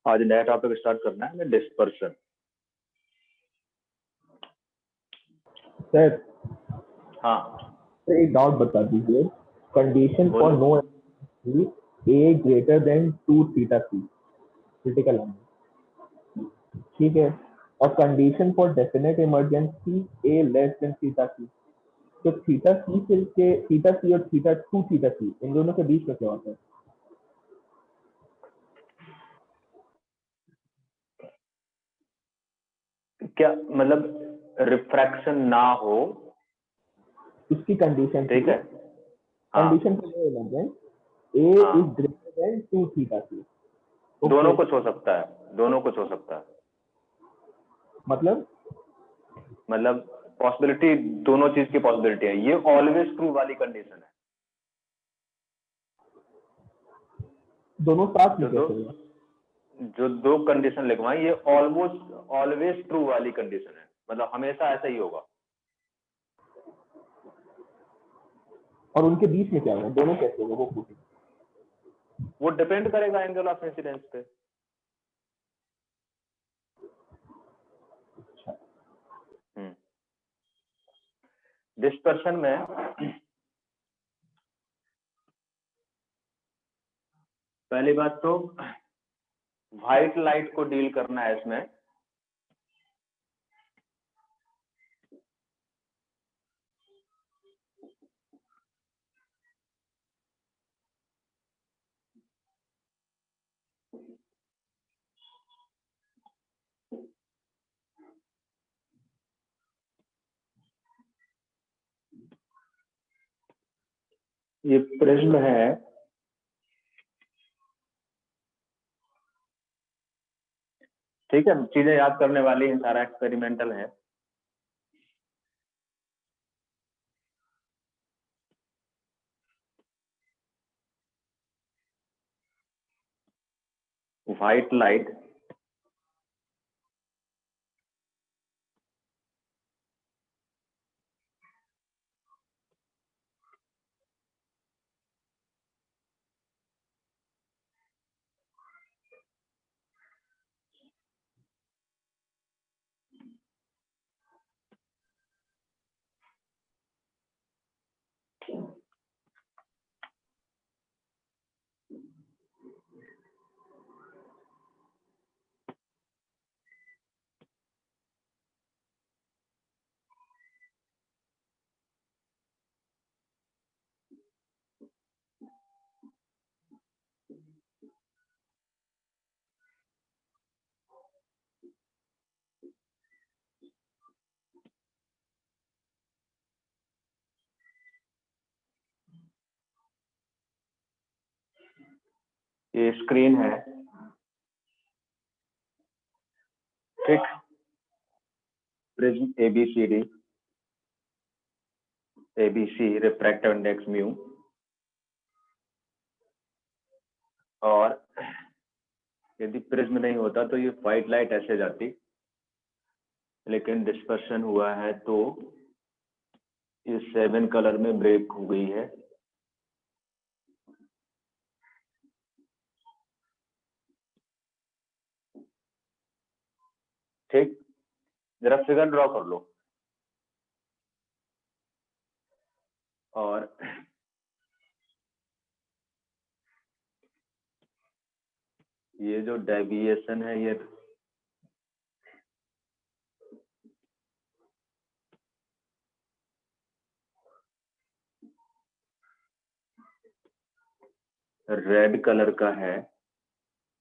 आज नया topic start करना है, डिस्पर्शन। सर हाँ सर एक डाउट बता दीजिए। Condition for no A greater than 2 theta C critical है, ठीक है, और condition for definite emergency A less than theta C. तो थीटा सी के थीटा सी और थीटा 2 थीटा सी इन दोनों के बीच में क्या होता है? क्या मतलब रिफ्रैक्शन ना हो, उसकी कंडीशन, ठीक है। Condition for no emergency A is greater than 2 theta C. दोनों कुछ हो सकता है, दोनों कुछ हो सकता है। मतलब पॉसिबिलिटी, दोनों चीज की पॉसिबिलिटी है। ये ऑलवेज ट्रू वाली कंडीशन है। दोनों साथ में कैसे होगा? जो दो कंडीशन लिखवाई, ये ऑलमोस्ट ऑलवेज ट्रू वाली कंडीशन है, मतलब हमेशा ऐसा ही होगा। और उनके बीच में क्या होगा, दोनों कैसे होगा वो पूछे। वो डिपेंड करेगा एंगल ऑफ इंसिडेंस पे। डिस्पर्शन में पहली बात तो व्हाइट लाइट को डील करना है इसमें। ये प्रिज्म है, ठीक है। चीजें याद करने वाली हैं, सारा एक्सपेरिमेंटल है। व्हाइट लाइट ये स्क्रीन है, ठीक। Prism ABCD, ABC refractive index mu, और यदि प्रिज्म नहीं होता तो ये व्हाइट लाइट ऐसे जाती, लेकिन डिस्पर्शन हुआ है तो ये 7 कलर में ब्रेक हो गई है। ठीक, जरा फिगर ड्रॉ कर लो। और ये जो डेविएशन है, ये रेड कलर का है,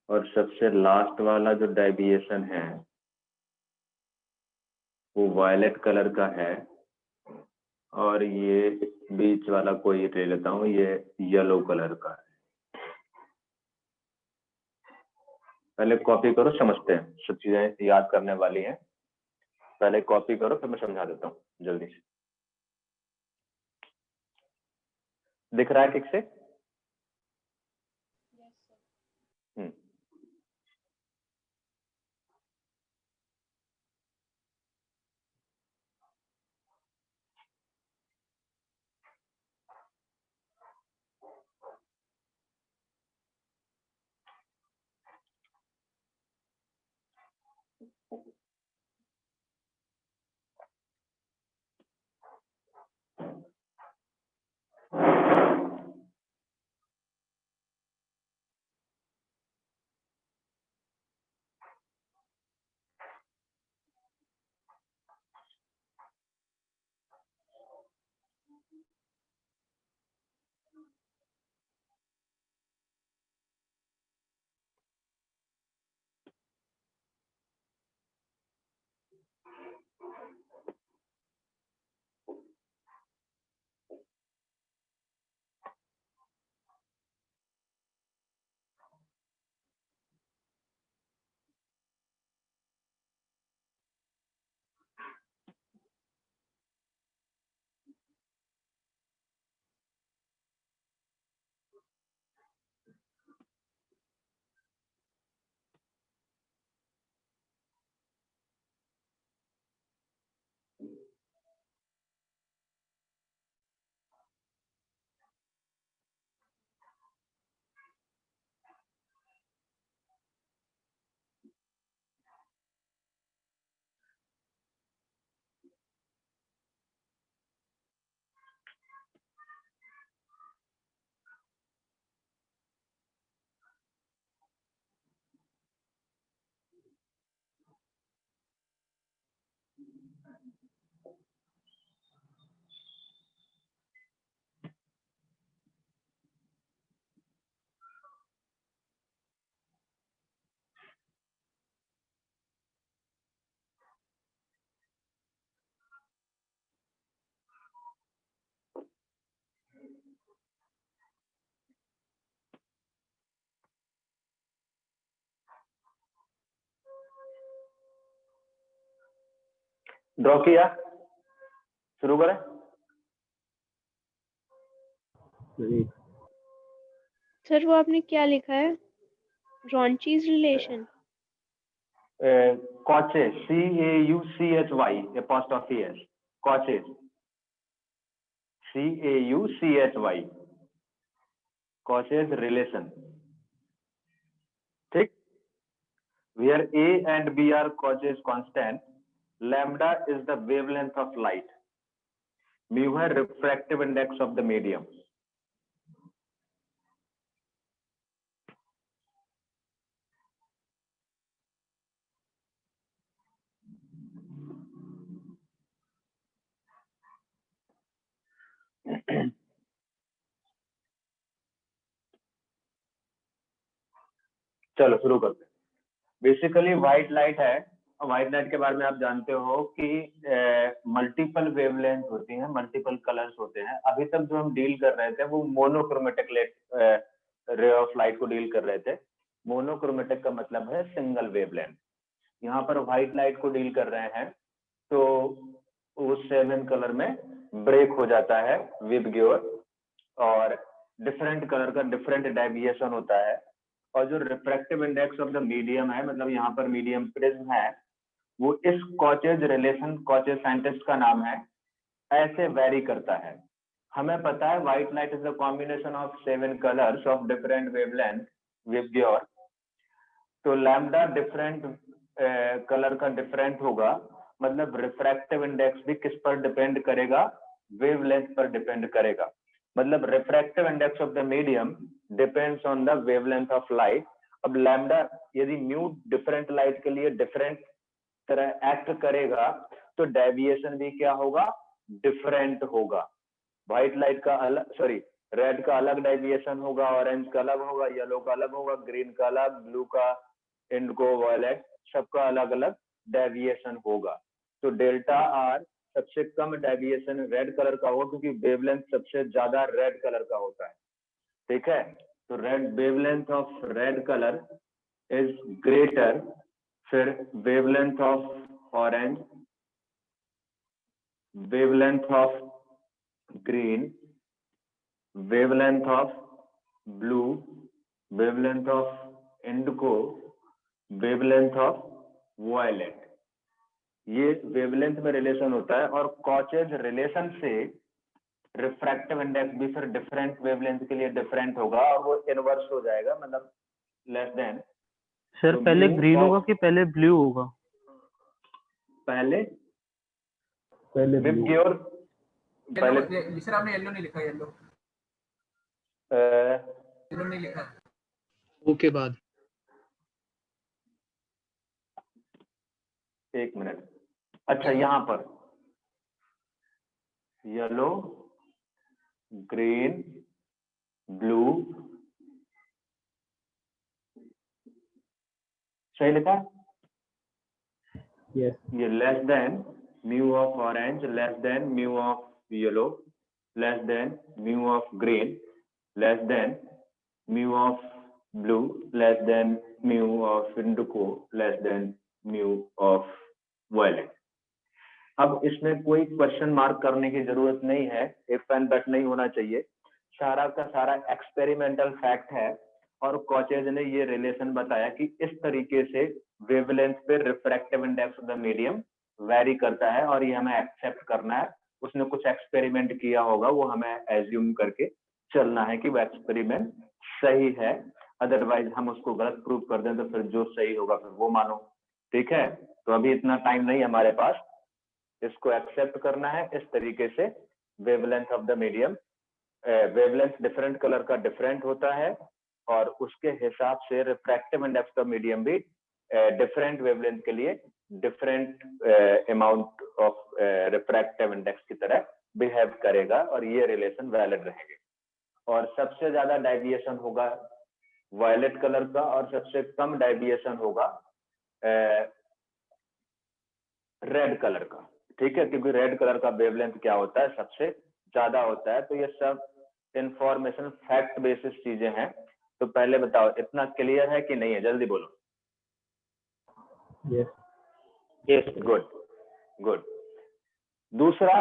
और सबसे लास्ट वाला जो डेविएशन है वो वायलेट कलर का है, और ये बीच वाला कोई ले लेता हूँ, ये येलो कलर का है। पहले कॉपी करो, समझते हैं, सब चीजें याद करने वाली हैं। पहले कॉपी करो, फिर मैं समझा देता हूँ जल्दी से। दिख रहा है ठीक से? हम्म, ड्रॉ किया, शुरू करें। सर वो आपने क्या लिखा है? रॉन्चीज relation. Cauchy's, CAUCHY apostrophe S, Cauchy's, CAUCHY, Cauchy's relation, ठीक। Where A and B are Cauchy's constant, lambda is the wavelength of light, mu है refractive index of the medium। चलो शुरू करते हैं। बेसिकली व्हाइट लाइट है, white light के बारे में आप जानते हो कि मल्टीपल वेवलेंथ होती हैं, मल्टीपल कलर्स होते हैं। अभी तक जो हम डील कर रहे थे वो मोनोक्रोमेटिक रे ऑफ लाइट को डील कर रहे थे। मोनोक्रोमेटिक का मतलब है सिंगल वेवलेंथ। यहाँ पर व्हाइट लाइट को डील कर रहे हैं तो वो 7 कलर में ब्रेक हो जाता है विद ग्योर, और डिफरेंट कलर का डिफरेंट डेविएशन होता है। और जो refractive index of the medium है, मतलब यहाँ पर मीडियम प्रिज्म है, वो इस कॉचेज रिलेशन, कॉचेज साइंटिस्ट का नाम है, ऐसे वेरी करता है। हमें पता है white light is the combination of 7 colours of different wavelength with ग्योर। तो लैम्डा डिफरेंट कलर का डिफरेंट होगा, मतलब रिफ्रैक्टिव इंडेक्स भी किस पर डिपेंड करेगा? वेवलेंथ पर डिपेंड करेगा। मतलब refractive index of the medium depends on the wavelength of light. अब लैम्डा यदि म्यू डिफरेंट लाइट के लिए डिफरेंट तरह एक्ट करेगा तो डेविएशन भी क्या होगा? डिफरेंट होगा। व्हाइट लाइट का अलग, सॉरी रेड का अलग डेविएशन होगा, ऑरेंज का अलग होगा, येलो का अलग होगा, ग्रीन का अलग, ब्लू का, इंडिगो, वायलेट, सबका अलग अलग डेविएशन होगा। तो डेल्टा आर सबसे कम डेविएशन रेड कलर का होगा क्योंकि वेवलेंथ सबसे ज्यादा रेड कलर का होता है, ठीक है। तो red wavelength of red colour is greater, फिर wavelength of orange, wavelength of green, wavelength of blue, wavelength of indigo, wavelength of violet. ये वेवलेंथ में रिलेशन होता है। और कॉचेज रिलेशन से रिफ्रैक्टिव इंडेक्स भी फिर डिफरेंट वेवलेंथ के लिए डिफरेंट होगा और वो इनवर्स हो जाएगा, मतलब लेस देन। सर तो पहले mu ग्रीन of- होगा कि पहले ब्लू होगा? पहले पहले विद blue। ग्योर, पहले सर आपने येलो नहीं लिखा, येलो नहीं लिखा। वो के बाद एक मिनट। अच्छा, यहाँ पर येलो, ग्रीन, ब्लू, सही लिखा? Yes। ये less than mu of orange, less than mu of yellow, less than mu of green, less than mu of blue, less than mu of indigo, less than mu of violet. अब इसमें कोई question mark करने की जरूरत नहीं है, if and but नहीं होना चाहिए, सारा का सारा एक्सपेरिमेंटल फैक्ट है। और कॉचेज ने ये रिलेशन बताया कि इस तरीके से वेवलेंथ पे refractive index of the medium very करता है और ये हमें एक्सेप्ट करना है। उसने कुछ एक्सपेरिमेंट किया होगा, वो हमें एज्यूम करके चलना है कि वो एक्सपेरिमेंट सही है, अदरवाइज हम उसको गलत प्रूव कर दें तो फिर जो सही होगा फिर वो मानो, ठीक है। तो अभी इतना टाइम नहीं हमारे पास, इसको एक्सेप्ट करना है इस तरीके से। Wavelength of the medium, wavelength different colour का डिफरेंट होता है और उसके हिसाब से रिफ्रैक्टिव इंडेक्स ऑफ मीडियम भी डिफरेंट वेवलेंथ के लिए different amount of refractive index की तरह बिहेव करेगा और ये रिलेशन वैलिड रहेंगे। और सबसे ज्यादा डेविएशन होगा वायलेट कलर का और सबसे कम डेविएशन होगा रेड कलर का, ठीक है, क्योंकि रेड कलर का वेवलेंथ क्या होता है? सबसे ज्यादा होता है। तो ये सब इंफॉर्मेशन फैक्ट बेसिस चीजें हैं। तो पहले बताओ इतना क्लियर है कि नहीं है? जल्दी बोलो। Yes। Yes, good good. दूसरा,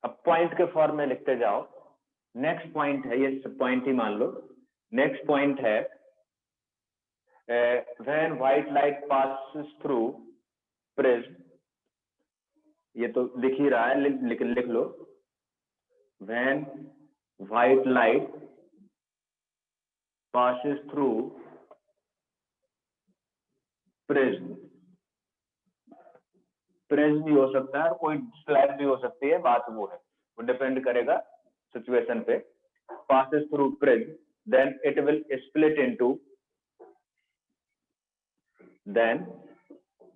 अब पॉइंट के फॉर्म में लिखते जाओ। नेक्स्ट पॉइंट है, ये पॉइंट ही मान लो। नेक्स्ट पॉइंट है when white light passes through prism, ये तो दिख ही रहा है, लिख लो। When white light passes through prism, prism भी हो सकता है और कोई स्लैब भी हो सकती है, बात वो है, वो डिपेंड करेगा सिचुएशन पे। passes through prism, then it will split into, then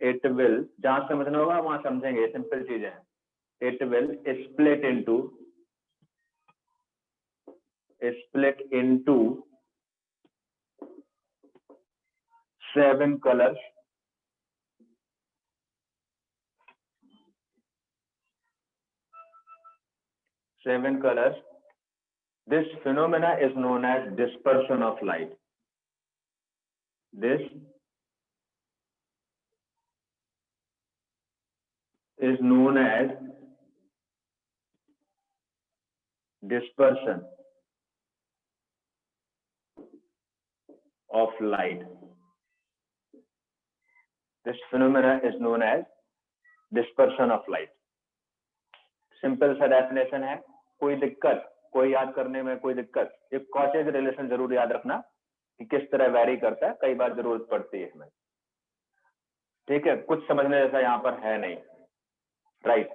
it will, जहां समझना होगा वहां समझेंगे, सिंपल चीजें हैं। it will split into 7 colors, This phenomena is known as dispersion of light. This is known as dispersion of light. This phenomena is known as dispersion of light. Simple सा definition है, कोई दिक्कत, कोई याद करने में कोई दिक्कत? एक कॉचेज रिलेशन जरूर याद रखना कि किस तरह वैरी करता है, कई बार जरूरत पड़ती है हमें। ठीक है, कुछ समझने जैसा यहाँ पर है नहीं, राइट?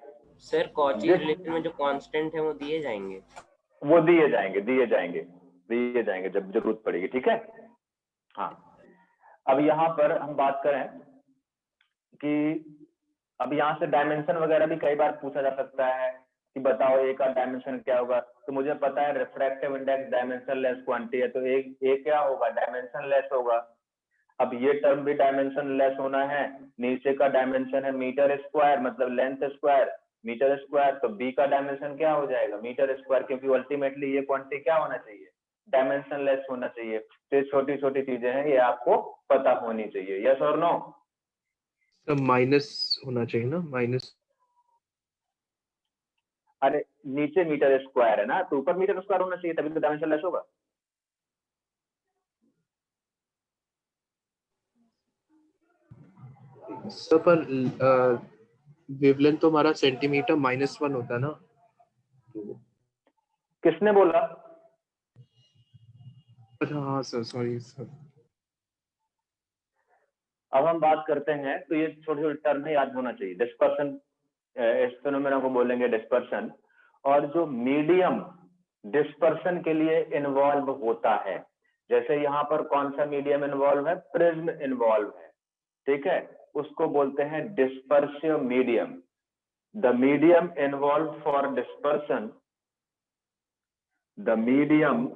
सर कॉची रिलेशन में जो कांस्टेंट है वो दिए जाएंगे? वो दिए जाएंगे जब जरूरत पड़ेगी, ठीक है। हाँ, अब यहाँ पर हम बात करें कि अब यहाँ से डायमेंशन वगैरह भी कई बार पूछा जा सकता है कि बताओ ए का डायमेंशन क्या होगा। तो मुझे पता है refractive index dimension less quantity है, तो ए क्या होगा? डायमेंशन लेस होगा। अब ये टर्म भी डायमेंशन लेस होना है, नीचे का डायमेंशन है मीटर स्क्वायर, मतलब लेंथ स्क्वायर मीटर स्क्वायर, तो बी का डायमेंशन क्या हो जाएगा? मीटर स्क्वायर, क्योंकि अल्टीमेटली ये क्वांटिटी क्या होना चाहिए? डायमेंशन लेस होना चाहिए। तो छोटी छोटी चीजें हैं, ये आपको पता होनी चाहिए। यस और नो? सब माइनस होना चाहिए ना, माइनस। अरे नीचे मीटर स्क्वायर है ना, तो ऊपर मीटर स्क्वायर होना चाहिए, तभी तो डायमेंशन लेस होगा। सर पर वेवलेंथ तो हमारा सेंटीमीटर -1 होता है ना। किसने बोला? अच्छा हाँ सर, सॉरी सर। अब हम बात करते हैं, तो ये छोटे छोटे टर्म है, याद होना चाहिए। डिस्पर्शन, इस फिनोमेना को बोलेंगे डिस्पर्शन। और जो मीडियम डिस्पर्शन के लिए इन्वॉल्व होता है, जैसे यहाँ पर कौन सा मीडियम इन्वॉल्व है? प्रिज्म इन्वॉल्व है, ठीक है, उसको बोलते हैं dispersive medium. The medium involve for dispersion, the medium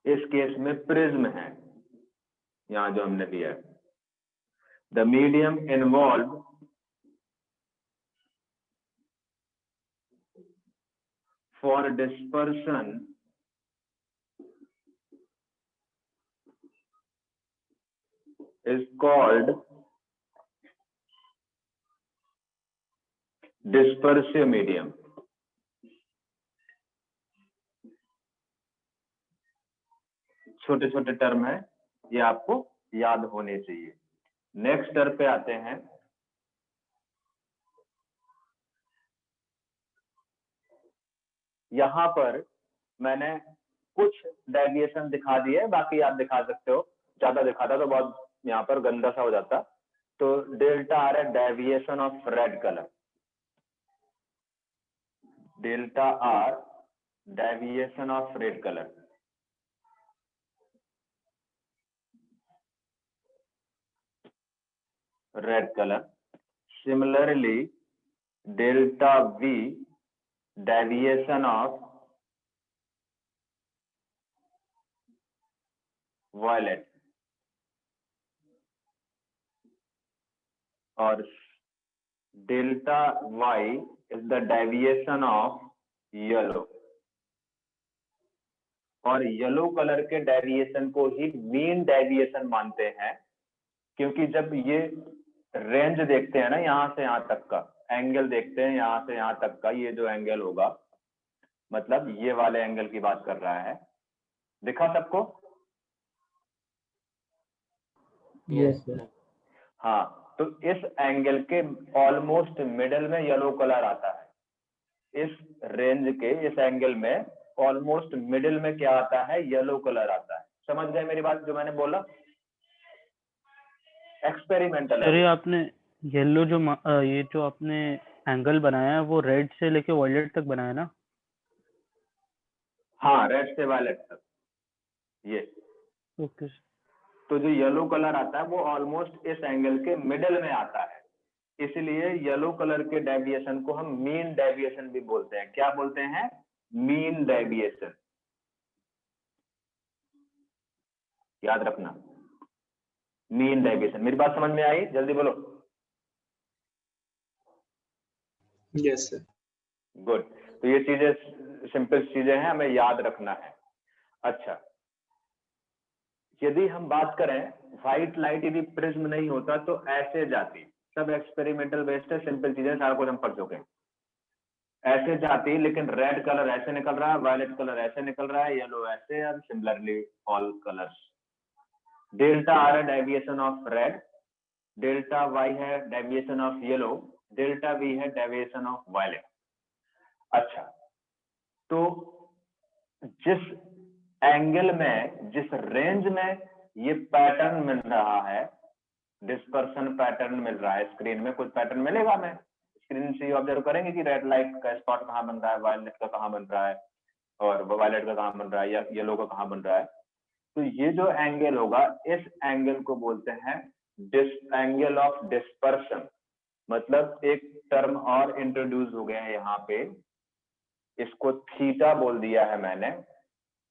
इस केस में प्रिज्म है, यहां जो हमने दिया है। The medium involve for dispersion is called dispersive medium. छोटे छोटे टर्म है, ये आपको याद होने चाहिए। नेक्स्ट टर्म पे आते हैं। यहां पर मैंने कुछ डेविएशन दिखा दिए, बाकी आप दिखा सकते हो। ज्यादा दिखाता तो बहुत यहाँ पर गंदा सा हो जाता। तो डेल्टा आर है deviation of red colour, delta R deviation of red colour. Red colour. Similarly delta V deviation of violet, और delta Y is the deviation of yellow. और येलो कलर के डेविएशन को ही मीन डेविएशन मानते हैं, क्योंकि जब ये रेंज देखते हैं ना, यहाँ से यहाँ तक का एंगल देखते हैं, यहाँ से यहाँ तक का ये जो एंगल होगा, मतलब ये वाले एंगल की बात कर रहा है। दिखा सबको? Yes sir. हाँ, तो इस एंगल के ऑलमोस्ट मिडल में येलो कलर आता है। इस रेंज के इस एंगल में ऑलमोस्ट मिडिल में क्या आता है? येलो कलर आता है। समझ गए मेरी बात जो मैंने बोला? एक्सपेरिमेंटल सर है। ये आपने येलो जो ये जो आपने एंगल बनाया है वो रेड से लेके वायलेट तक बनाया ना? हाँ, रेड से वायलेट तक ये। ओके। तो जो येलो कलर आता है वो ऑलमोस्ट इस एंगल के मिडल में आता है, इसलिए येलो कलर के डेविएशन को हम मीन डेविएशन भी बोलते हैं। क्या बोलते हैं? Mean deviation. याद रखना, मीन डेविएशन। मेरी बात समझ में आई? जल्दी बोलो। Yes sir. गुड। तो ये चीजें सिंपल चीजें हैं, हमें याद रखना है। अच्छा, यदि हम बात करें व्हाइट लाइट यदि प्रिज्म नहीं होता तो ऐसे जाती। सब एक्सपेरिमेंटल बेस्ड है, सिंपल चीजें, सारा कुछ हम पढ़ चुके हैं। ऐसे जाती, लेकिन रेड कलर ऐसे निकल रहा है, वायलेट कलर ऐसे निकल रहा है, येलो ऐसे, और similarly all colours. Delta R है deviation of red, delta Y है deviation of yellow, delta V है डेविएशन ऑफ वायलेट। अच्छा, तो जिस एंगल में, जिस रेंज में ये पैटर्न मिल रहा है, डिस्पर्सन पैटर्न मिल रहा है, स्क्रीन में कुछ पैटर्न मिलेगा, मैं स्क्रीन से ऑब्जर्व करेंगे कि रेड लाइट का स्पॉट कहाँ बन रहा है, वायलेट का कहाँ बन रहा है, और वायलेट का कहाँ बन रहा है, या येलो का कहाँ बन रहा है। तो ये जो एंगल होगा, इस एंगल को बोलते हैं एंगल ऑफ डिस्पर्सन। मतलब एक टर्म और इंट्रोड्यूस हो गया है यहाँ पे, इसको थीटा बोल दिया है मैंने।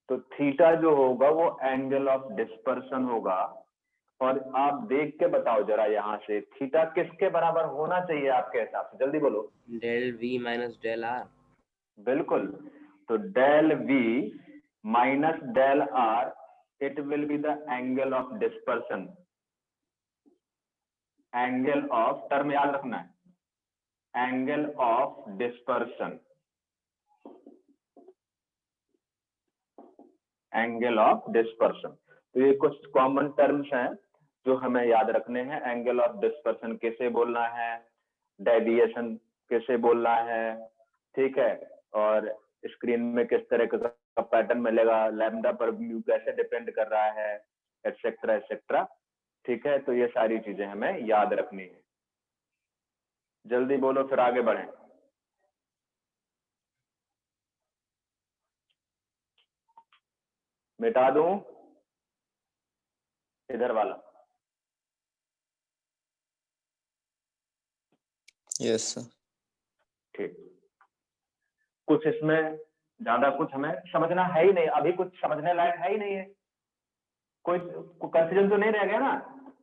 तो थीटा जो होगा वो एंगल ऑफ डिस्पर्सन होगा। और आप देख के बताओ जरा यहाँ से, थीटा किसके बराबर होना चाहिए आपके हिसाब से? जल्दी बोलो। Del V minus del R. बिल्कुल। तो del V minus del R, it will be the angle of dispersion. Angle of, term याद रखना है, angle of dispersion, angle of dispersion. तो ये कुछ कॉमन टर्म्स हैं जो हमें याद रखने हैं। एंगल ऑफ डिस्पर्सन कैसे बोलना है, डेविएशन कैसे बोलना है, ठीक है, और स्क्रीन में किस तरह का पैटर्न मिलेगा, लैम्डा पर म्यू कैसे डिपेंड कर रहा है, एटसेट्रा एटसेट्रा। ठीक है, तो ये सारी चीजें हमें याद रखनी है। जल्दी बोलो फिर आगे बढ़ें। मिटा दूं इधर वाला? Yes sir. ठीक, कुछ इसमें ज्यादा कुछ हमें समझना है ही नहीं, अभी कुछ समझने लायक है ही नहीं है। कोई कंफ्यूजन तो नहीं रह गया ना?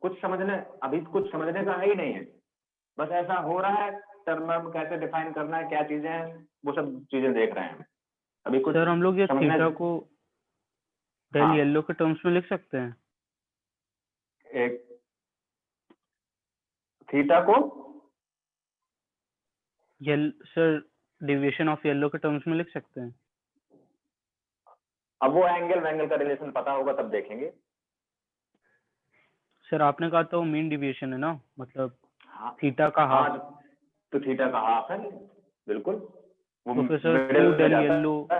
कुछ समझने, अभी कुछ समझने का है ही नहीं है। बस ऐसा हो रहा है, टर्म कैसे डिफाइन करना है, क्या चीजें हैं, वो सब चीजें देख रहे हैं अभी। कुछ सर हम लोग ये थीटा को डेल हाँ, येलो के टर्म्स में लिख सकते हैं? एक थीटा को सर डेविएशन ऑफ येलो के टर्म्स में लिख सकते हैं? अब वो एंगल का रिलेशन पता होगा तब देखेंगे। सर आपने कहा था वो मीन डेविएशन है ना, मतलब हाँ, थीटा का हाफ। हाँ, तो थीटा का हाफ है, बिल्कुल। वो तो फिर सर मिडिल टू में डेल जाता येलो। है।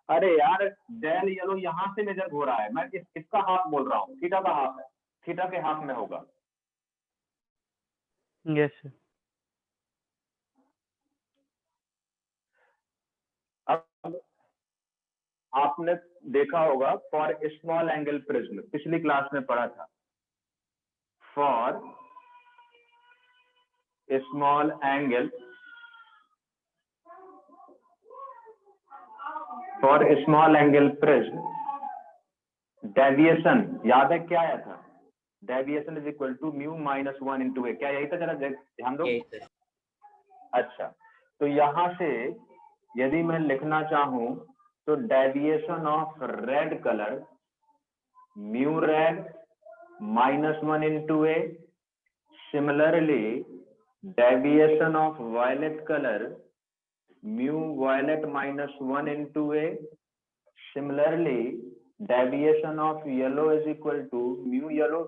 अरे यार, डेल येलो यहाँ से मेजर हो रहा है, मैं इसका हाफ बोल रहा हूँ, थीटा का हाफ है, थीटा के हाफ में होगा। Yes sir. अब आपने देखा होगा फॉर स्मॉल एंगल प्रिज्म, पिछली क्लास में पढ़ा था, for small angle, for small angle prism deviation याद है क्या आया था? Deviation is equal to mu minus 1 into A. क्या यही था? जरा ध्यान दो। अच्छा, तो यहां से यदि मैं लिखना चाहूं तो deviation of red colour mu red -1 into a. Similarly, deviation of violet color, mu violet -1 into a. Similarly, deviation of yellow is equal to mu yellow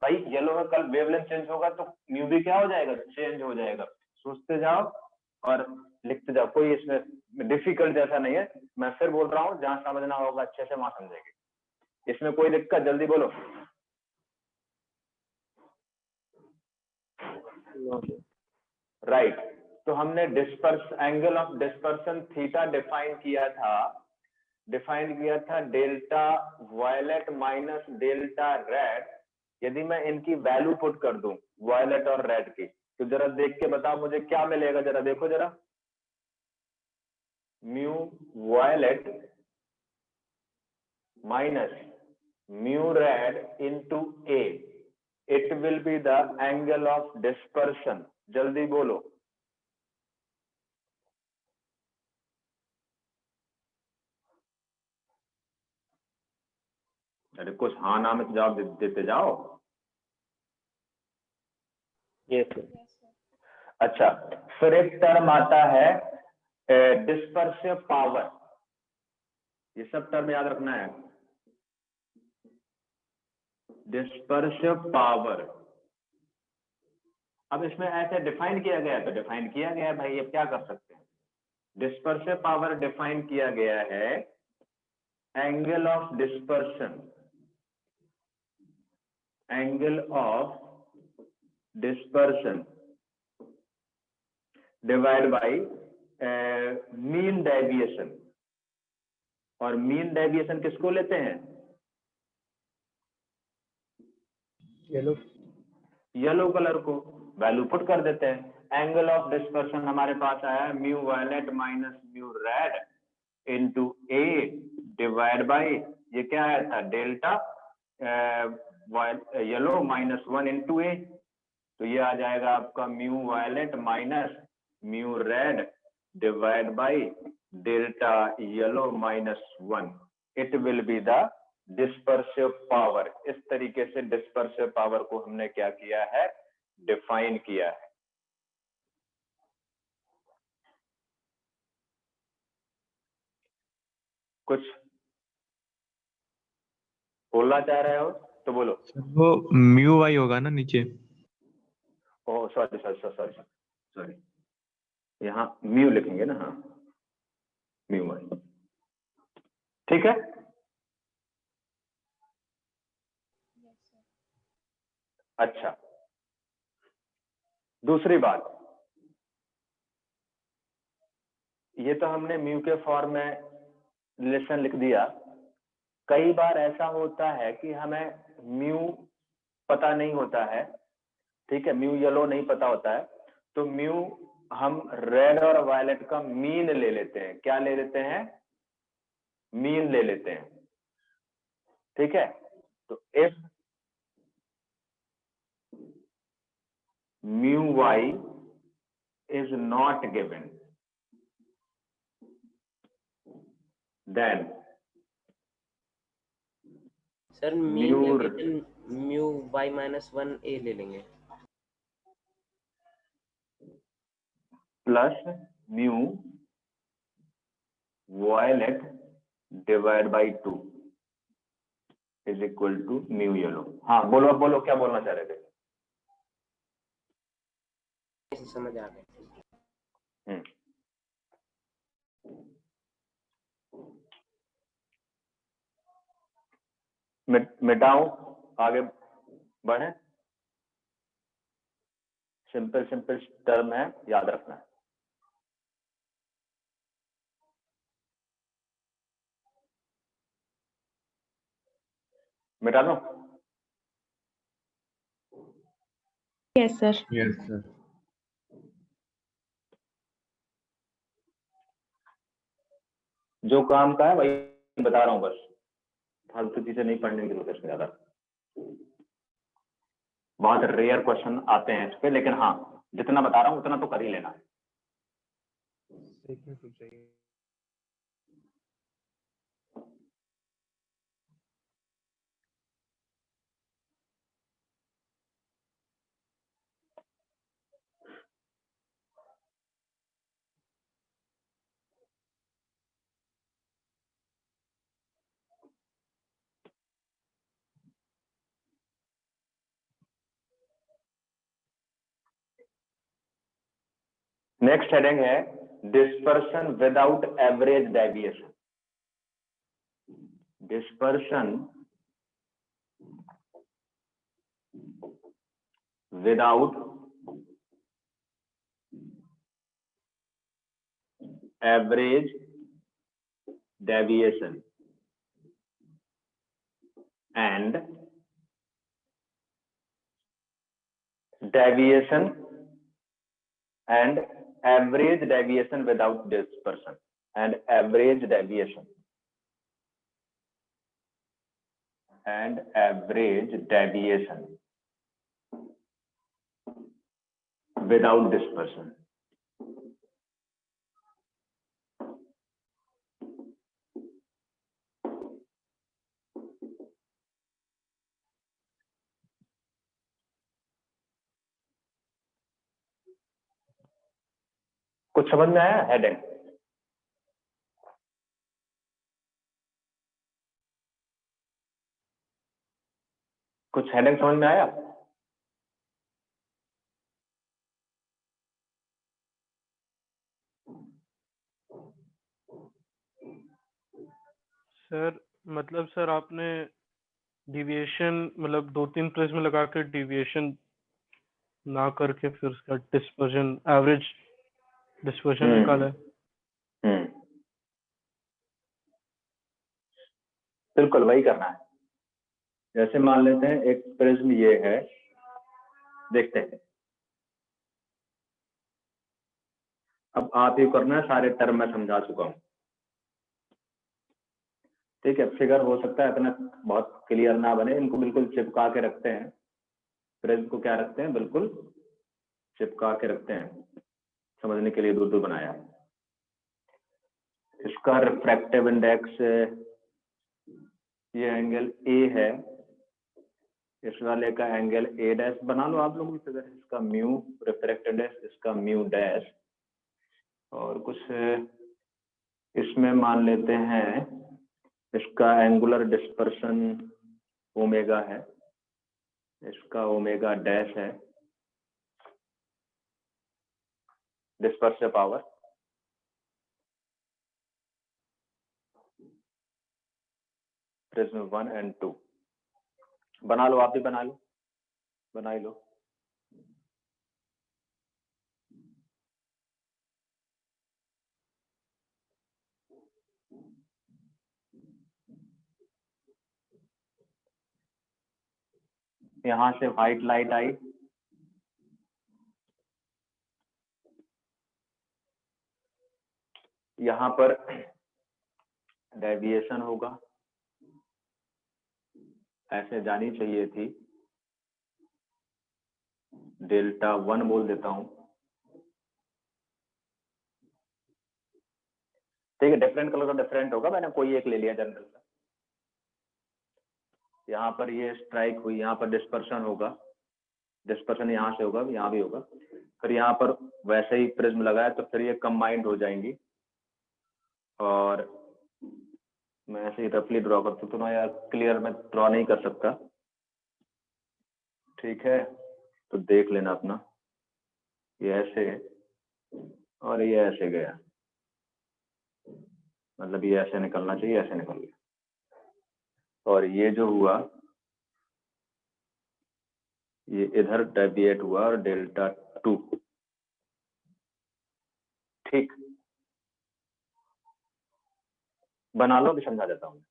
भाई येलो का कल वेवलेंथ चेंज होगा तो म्यू भी क्या हो जाएगा, चेंज हो जाएगा। सोचते जाओ और लिखते जाओ, कोई इसमें डिफिकल्ट जैसा नहीं है। मैं फिर बोल रहा हूँ, जहां समझना होगा अच्छे से वहां समझेंगे, इसमें कोई दिक्कत, जल्दी बोलो। राइट तो हमने angle of dispersion theta define किया था delta violet minus delta red. यदि मैं इनकी वैल्यू पुट कर दूं वायलेट और रेड की, तो जरा देख के बताओ मुझे क्या मिलेगा, जरा देखो जरा। Mu violet minus mu red into A, it will be the angle of dispersion. जल्दी बोलो। अरे कुछ हाँ ना में जवाब देते जाओ। यस अच्छा, फिर एक टर्म आता है डिस्पर्सिव पावर। ये सब टर्म याद रखना है। डिस्पर्सिव पावर, अब इसमें ऐसे डिफाइन किया गया है तो डिफाइन किया गया है भाई, अब क्या कर सकते हैं। डिस्पर्सिव पावर डिफाइन किया गया है angle of dispersion, angle of dispersion divide by mean deviation. और मीन डेविएशन किसको लेते हैं, येलो कलर को। वैल्यू पुट कर देते हैं। एंगल ऑफ डिस्पर्शन हमारे पास आया mu violet minus mu red into A divide by, ये क्या आया था, डेल्टा येलो -1 इनटू ए। तो ये आ जाएगा आपका mu violet minus mu red divide by delta yellow -1। It will be the dispersive power. इस तरीके से डिस्पर्सिव पावर को हमने क्या किया है, डिफाइन किया है। कुछ बोलना चाह रहे हो तो बोलो। वो म्यू वाई होगा ना नीचे। ओह सॉरी, यहाँ म्यू लिखेंगे ना, हाँ म्यू वाई, ठीक है। अच्छा, दूसरी बात, ये तो हमने म्यू के फॉर्म में रिलेशन लिख दिया। कई बार ऐसा होता है कि हमें म्यू पता नहीं होता है, ठीक है, म्यू येलो नहीं पता होता है, तो म्यू हम रेड और वायलेट का मीन ले लेते हैं। क्या ले लेते हैं, मीन ले लेते हैं, ठीक है। तो if mu Y is not given, then sir mu Y -1 ए ले लेंगे plus mu violet divide by 2 is equal to mu yellow. हाँ बोलो बोलो, क्या बोलना चाह रहे थे। समझ आ गया। मिटाऊं, आगे बढ़े। सिंपल टर्म है, याद रखना है। मिटा दो। Yes sir. Yes sir. जो काम का है वही बता रहा हूं, बस फालतू चीजें नहीं पढ़ने की जरूरत है इसमें ज्यादा। बहुत रेयर क्वेश्चन आते हैं इस पे, लेकिन हाँ जितना बता रहा हूं उतना तो कर ही लेना। नेक्स्ट हेडिंग है dispersion without average deviation. Dispersion without average deviation and deviation and average deviation without dispersion and average deviation and average deviation without dispersion। कुछ समझ में आया हेडिंग? कुछ हेडिंग समझ में आया? सर मतलब सर आपने डिविएशन मतलब 2-3 प्रिज्म लगा के डिविएशन ना करके फिर उसका डिस्पर्शन एवरेज डिस्पर्शन निकाला है। बिल्कुल वही करना है। जैसे मान लेते हैं एक प्रिज्म ये है, देखते हैं। अब आप ही करना है, सारे टर्म मैं समझा चुका हूं। ठीक है, फिगर हो सकता है इतना बहुत क्लियर ना बने, इनको बिल्कुल चिपका के रखते हैं। प्रिज्म को क्या रखते हैं, बिल्कुल चिपका के रखते हैं, समझने के लिए दूर दूर बनाया है। इसका रिफ्रैक्टिव इंडेक्स ये एंगल ए है, इस वाले का एंगल ए डैश बना लो आप लोग फिगर। इसका म्यू रिफ्रैक्टिव इंडेक्स, इसका म्यू डैश, और कुछ इसमें मान लेते हैं इसका एंगुलर डिस्पर्शन ओमेगा है, इसका ओमेगा डैश है, डिस्पर्सिव पावर। प्रिज्म 1 और 2 बना लो, आप भी बना लो, बना ही लो। यहां से व्हाइट लाइट आई, यहां पर डेविएशन होगा, ऐसे जानी चाहिए थी, डेल्टा 1 बोल देता हूं। ठीक है, डिफरेंट कलर का डिफरेंट होगा, मैंने कोई एक ले लिया जनरल का। यहाँ पर ये स्ट्राइक हुई, यहाँ पर डिस्पर्शन होगा, डिस्पर्शन यहाँ से होगा, यहाँ भी होगा। फिर यहाँ पर वैसे ही प्रिज्म लगाया तो फिर ये कंबाइंड हो जाएंगी, और मैं ऐसे ही रफली ड्रॉ करता हूँ, तो मैं यार क्लियर में ड्रॉ नहीं कर सकता। ठीक है, तो देख लेना अपना, ये ऐसे और ये ऐसे गया, मतलब ये ऐसे निकलना चाहिए, ऐसे निकल गया। और ये जो हुआ ये इधर डेविएट हुआ और डेल्टा 2। ठीक, बना लो, भी समझा देता हूँ।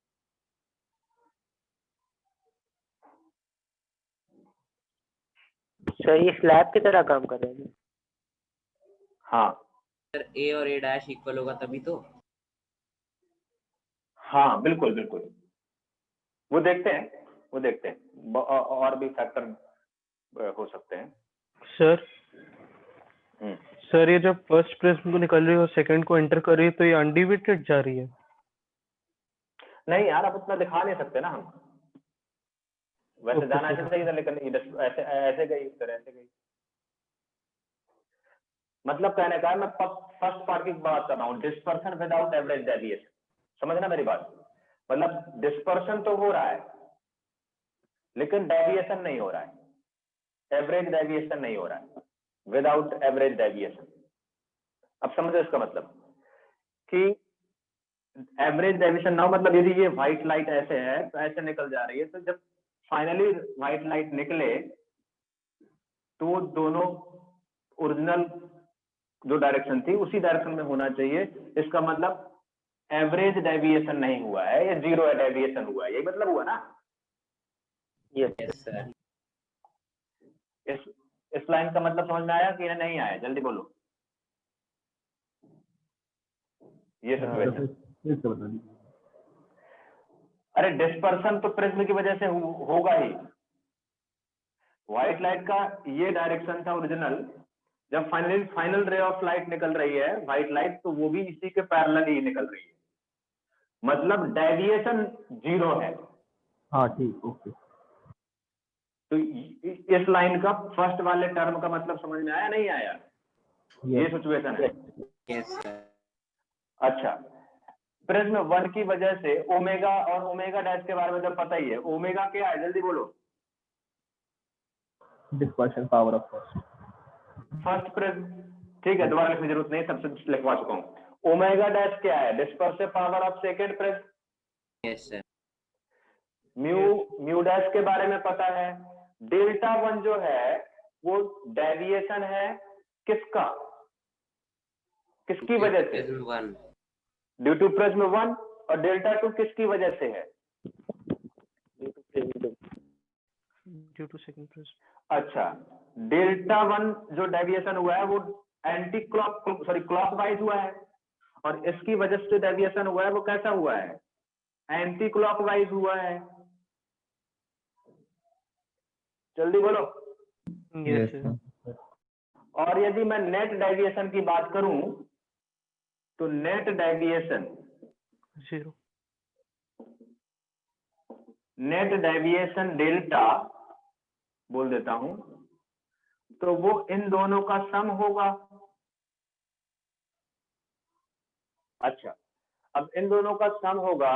सर ये स्लैब की तरह काम कर रहे हैं। हाँ सर ए और ए डैश इक्वल होगा तभी तो। हाँ बिल्कुल बिल्कुल, वो देखते हैं, वो देखते हैं, और भी फैक्टर हो सकते हैं। सर सर ये जब फर्स्ट प्रिज्म को निकल रही है और सेकंड को एंटर कर रही है तो ये अनडिविटेड जा रही है? नहीं यार, अब उतना दिखा नहीं सकते ना हम, वैसे जाना ऐसे चाहिए था, लेकिन ऐसे ऐसे गई, फिर ऐसे गई। मतलब कहने का है, मैं फर्स्ट पार्ट की बात कर रहा हूँ, डिस्पर्शन विदाउट एवरेज डेविएशन। समझना मेरी बात, मतलब डिस्पर्शन तो हो रहा है लेकिन डेविएशन नहीं हो रहा है, एवरेज डेविएशन नहीं हो रहा है, विदाउट एवरेज डेविएशन। अब समझो इसका मतलब कि एवरेज डेविएशन नाउ मतलब यदि ये व्हाइट लाइट ऐसे है तो ऐसे निकल जा रही है, तो जब फाइनली व्हाइट लाइट निकले तो दोनों ओरिजिनल जो डायरेक्शन थी उसी डायरेक्शन में होना चाहिए। इसका मतलब एवरेज डेविएशन नहीं हुआ है, ये जीरो डेविएशन हुआ है, यही मतलब हुआ ना। Yes sir. इस लाइन का मतलब समझ में आया कि नहीं आया? जल्दी बोलो। ये सिचुएशन, अरे डिस्पर्सन तो प्रिज्म की वजह से होगा ही। व्हाइट लाइट का ये डायरेक्शन था ओरिजिनल, जब फाइनल रे ऑफ लाइट निकल रही है व्हाइट लाइट, तो वो भी इसी के पैरेलल ही निकल रही है, मतलब डेविएशन जीरो है। हाँ ठीक, ओके। तो इस लाइन का फर्स्ट वाले टर्म का मतलब समझ में आया नहीं आया? ये सिचुएशन है। Yes sir. अच्छा, प्रिज्म 1 की वजह से ओमेगा और ओमेगा डैश के बारे में तो पता ही है। ओमेगा क्या है जल्दी बोलो? Dispersion power of first prism, ठीक है, दोबारा लिखने की जरूरत नहीं, सबसे लिखवा चुका हूँ। ओमेगा डैश क्या है? Dispersive power of second prism. Yes sir. Mu dash के बारे में पता है। डेल्टा 1 जो है वो डेविएशन है किसका, किसकी वजह से? Due to prism 1। और डेल्टा 2 किसकी वजह से है? Due to second prism. अच्छा, डेल्टा 1 जो डेविएशन हुआ है वो एंटी क्लॉकवाइज हुआ है, और इसकी वजह से जो डेविएशन हुआ है वो कैसा हुआ है? एंटी क्लॉकवाइज हुआ है। जल्दी बोलो। Yes sir. और यदि मैं नेट डेविएशन की बात करूं तो net deviation zero. Net deviation delta बोल देता हूं, तो वो इन दोनों का सम होगा। अच्छा, अब इन दोनों का सम होगा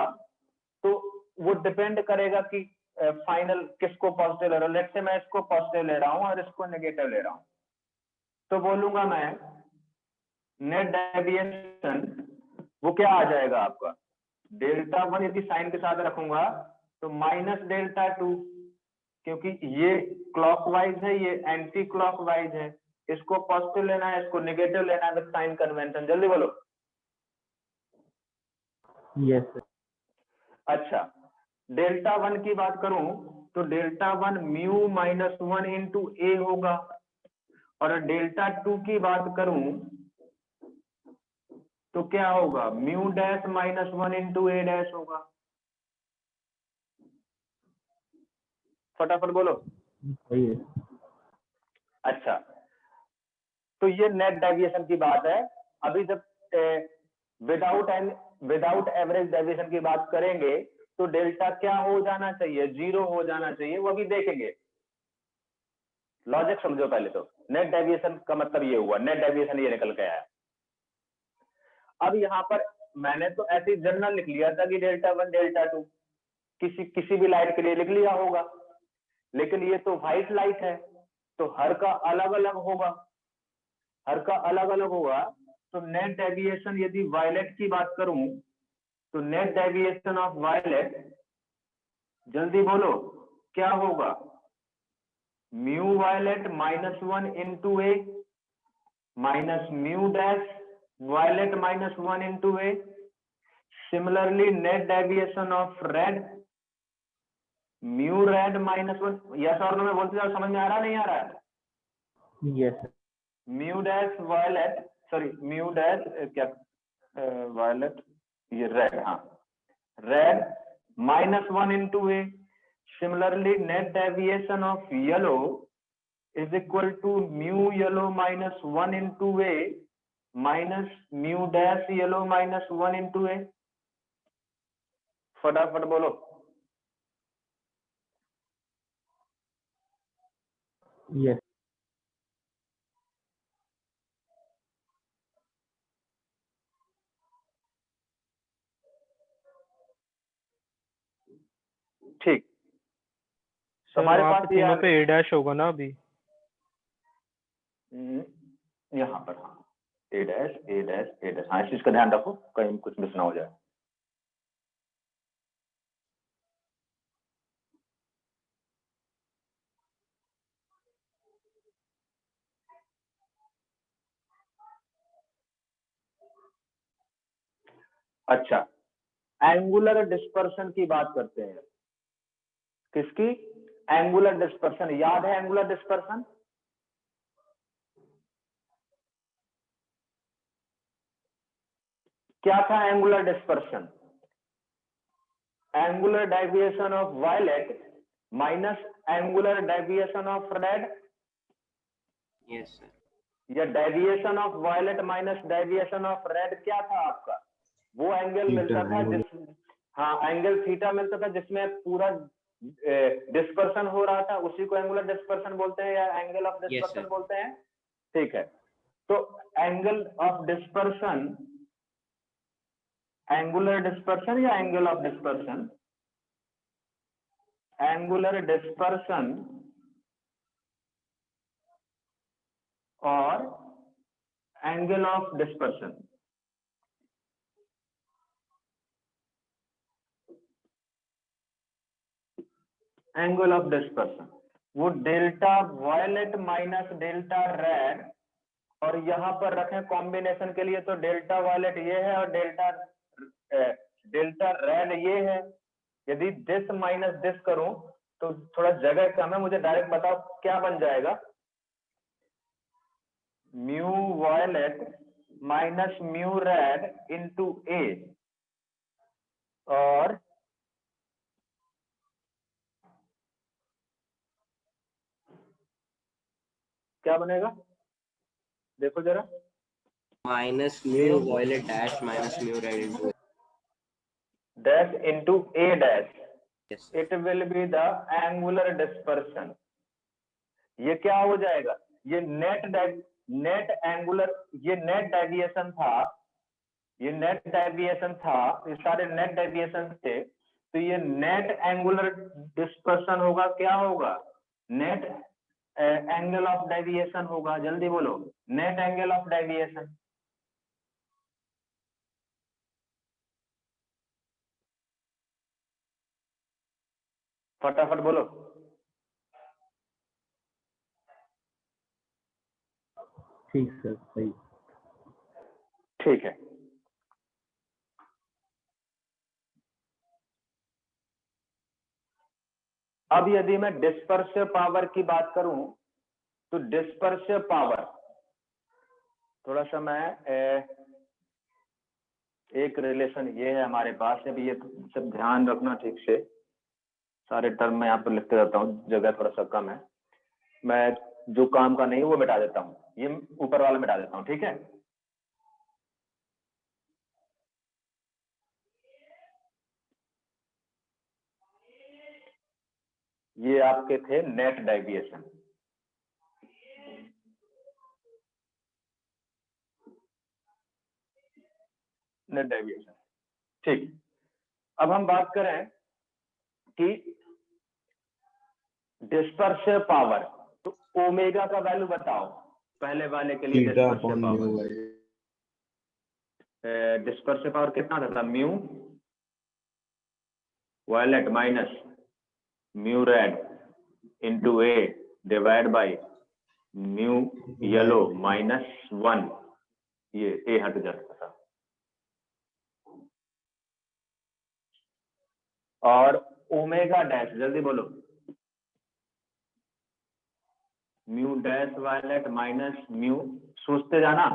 तो वो डिपेंड करेगा कि फाइनल किसको पॉजिटिव ले रहा हूं। लेट्स से मैं इसको पॉजिटिव ले रहा हूं और इसको नेगेटिव ले रहा हूं, तो बोलूंगा मैं नेट डेविएशन वो क्या आ जाएगा आपका? डेल्टा 1 यदि साइन के साथ रखूंगा तो माइनस डेल्टा 2, क्योंकि ये क्लॉकवाइज है, ये एंटी क्लॉकवाइज है। इसको पॉजिटिव लेना है, इसको नेगेटिव लेना है विद साइन कन्वेंशन। जल्दी बोलो। Yes sir. अच्छा, डेल्टा 1 की बात करूं तो डेल्टा 1 म्यू माइनस 1 इंटू ए होगा, और डेल्टा 2 की बात करूं तो क्या होगा? Mu dash minus 1 into A dash होगा। फटाफट बोलो। सही है। अच्छा, तो ये नेट डेविएशन की बात है। अभी जब विदाउट एवरेज डेविएशन की बात करेंगे तो डेल्टा क्या हो जाना चाहिए? जीरो हो जाना चाहिए, वो अभी देखेंगे। लॉजिक समझो पहले। तो नेट डेविएशन का मतलब ये हुआ, नेट डेविएशन ये निकल के आया। अब यहाँ पर मैंने तो ऐसे जनरल लिख लिया था कि डेल्टा 1 डेल्टा 2 किसी भी लाइट के लिए लिख लिया होगा, लेकिन ये तो व्हाइट लाइट है तो हर का अलग अलग होगा, हर का अलग अलग होगा। तो नेट डेविएशन यदि वायलेट की बात करूं तो नेट डेविएशन ऑफ वायलेट, जल्दी बोलो क्या होगा? Mu violet minus 1 into A minus mu dash violet minus 1 into A. Similarly net deviation of red, mu red minus 1। Yes और नो में बोलते जाओ, समझ में आ रहा नहीं आ रहा है? Yes. Mu dash violet, sorry mu dash क्या वायलेट, ये रेड, हाँ red minus 1 into A. Similarly net deviation of yellow is equal to mu yellow minus 1 into A minus mu dash yellow minus 1 into A. फटाफट बोलो। Yes. ठीक, sir हमारे वहाँ पास पे ये तीनों पे ए डैश होगा ना अभी? यहाँ पर, हाँ ए डैश ए डैश ए डैश। हाँ, इस चीज का ध्यान रखो कहीं कुछ मिस ना हो जाए। अच्छा, एंगुलर डिस्पर्शन की बात करते हैं। किसकी? Angular dispersion. याद है एंगुलर डिस्पर्शन? क्या था angular dispersion? Angular deviation of violet minus angular deviation of red, yes sir. या deviation of violet minus deviation of red. क्या था आपका? वो एंगल मिलता था जिस, हाँ, एंगल थीटा मिलता था जिसमें पूरा डिस्पर्शन हो रहा था, उसी को एंगुलर डिस्पर्शन बोलते हैं या एंगल ऑफ डिस्पर्शन बोलते हैं। ठीक है, तो angle of dispersion, angular dispersion या angle of dispersion? Angular dispersion और angle of dispersion. Angle of dispersion वो delta violet minus delta red, और यहां पर रखें कॉम्बिनेशन के लिए तो डेल्टा वायलेट ये है और डेल्टा रेड ये है। यदि दिस माइनस दिस करूं तो थोड़ा जगह कम है, मुझे डायरेक्ट बताओ क्या बन जाएगा? Mu violet minus mu red into A, और क्या बनेगा देखो जरा। Minus mu violet dash minus mu red into dash into A dash, yes it will be the angular dispersion. ये क्या हो जाएगा? ये नेट एंगुलर, ये नेट डेविएशन था, ये नेट डेविएशन था, ये सारे नेट डेविएशन थे, तो ये नेट एंगुलर डिस्पर्शन होगा। क्या होगा? नेट एंगल ऑफ डेविएशन होगा। जल्दी बोलो, नेट एंगल ऑफ डेविएशन। फटाफट बोलो। ठीक सर, सही। ठीक है, अब यदि मैं डिस्पर्सिव पावर की बात करूं तो डिस्पर्सिव पावर, थोड़ा सा मैं एक रिलेशन ये है हमारे पास। अभी ये सब ध्यान रखना ठीक से, सारे टर्म मैं यहाँ पर लिखते रहता हूँ, जगह थोड़ा सा कम है। मैं जो काम का नहीं है वो मिटा देता हूँ, ये ऊपर वाला मिटा देता हूँ, ठीक है। ये आपके थे नेट डेविएशन। नेट डेविएशन, ठीक। अब हम बात करें कि डिस्पर्सिव पावर, तो ओमेगा का वैल्यू बताओ पहले वाले के लिए। डिस्पर्सिव पावर कितना था? Mu violet minus mu red into A divide by mu yellow minus 1। ये ए हट जाता था। और ओमेगा डैश, जल्दी बोलो। Mu dash violet minus mu, सोचते जाना,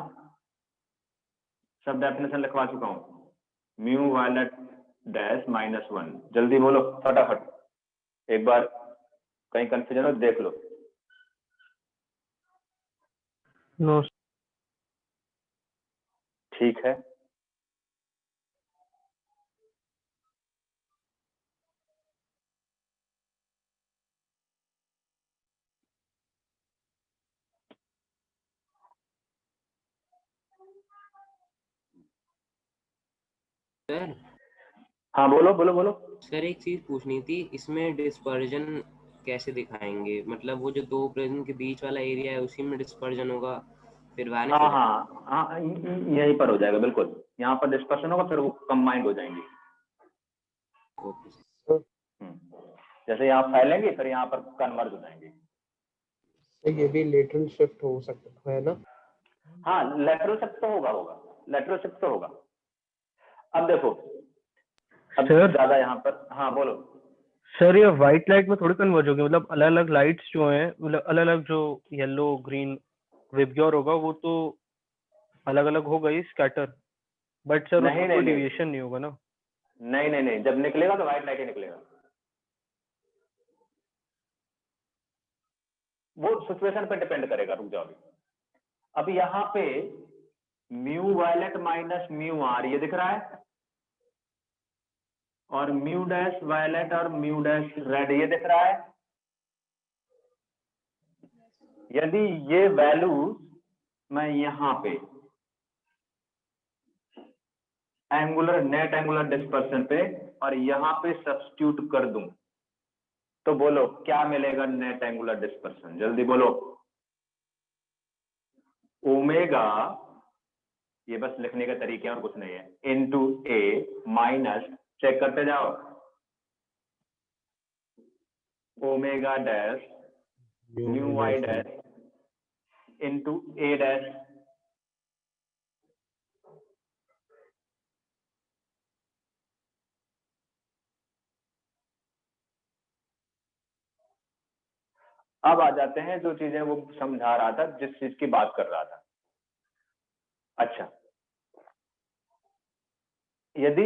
सब डेफिनेशन लिखवा चुका हूं। म्यू वायलेट डैश माइनस 1, जल्दी बोलो फटाफट। एक बार कहीं कंफ्यूजन हो देख लो। नो ठीक है, सर। हाँ बोलो बोलो बोलो। सर एक चीज पूछनी थी, इसमें डिस्पर्जन कैसे दिखाएंगे? मतलब वो जो दो प्रिज्म के बीच वाला एरिया है उसी में डिस्पर्जन होगा, फिर वानिश हाँ हो जाएगा। हाँ हाँ, यहीं पर हो जाएगा बिल्कुल। यहाँ पर डिस्पर्शन होगा, फिर वो कंबाइंड हो जाएंगी। Okay sir. जैसे यहाँ फैलेंगे फिर यहाँ पर कन्वर्ज हो जाएंगे। तो ये भी लेटरल शिफ्ट हो सकता है ना? हाँ, लेटरल शिफ्ट तो होगा, लेटरल शिफ्ट तो होगा। अब देखो, अब सर ज्यादा यहाँ पर, हाँ बोलो। सर ये व्हाइट लाइट में थोड़ी कन्वर्ज होगी, मतलब अलग अलग लाइट्स जो हैं, मतलब अलग अलग जो येलो ग्रीन विबग्योर होगा वो तो अलग अलग होगा ही स्कैटर, बट सर नहीं उसमें नहीं कोई नहीं डिविएशन नहीं होगा ना। नहीं नहीं नहीं, जब निकलेगा तो व्हाइट लाइट ही निकलेगा। वो सिचुएशन पे डिपेंड करेगा, रुक जाओ अभी। अब यहाँ पे mu violet minus mu R ये दिख रहा है, और म्यू डैश वायलेट और म्यू डैश रेड ये दिख रहा है। यदि ये वैल्यूज मैं यहाँ पे एंगुलर नेट एंगुलर डिस्पर्शन पे और यहाँ पे सब्स्टिट्यूट कर दूं तो बोलो क्या मिलेगा नेट एंगुलर डिस्पर्शन, जल्दी बोलो। ओमेगा, ये बस लिखने का तरीका और कुछ नहीं है, इनटू ए माइनस, चेक करते जाओ, omega dash mu y dash into A dash. अब आ जाते हैं जो चीजें वो समझा रहा था, जिस चीज की बात कर रहा था। अच्छा, यदि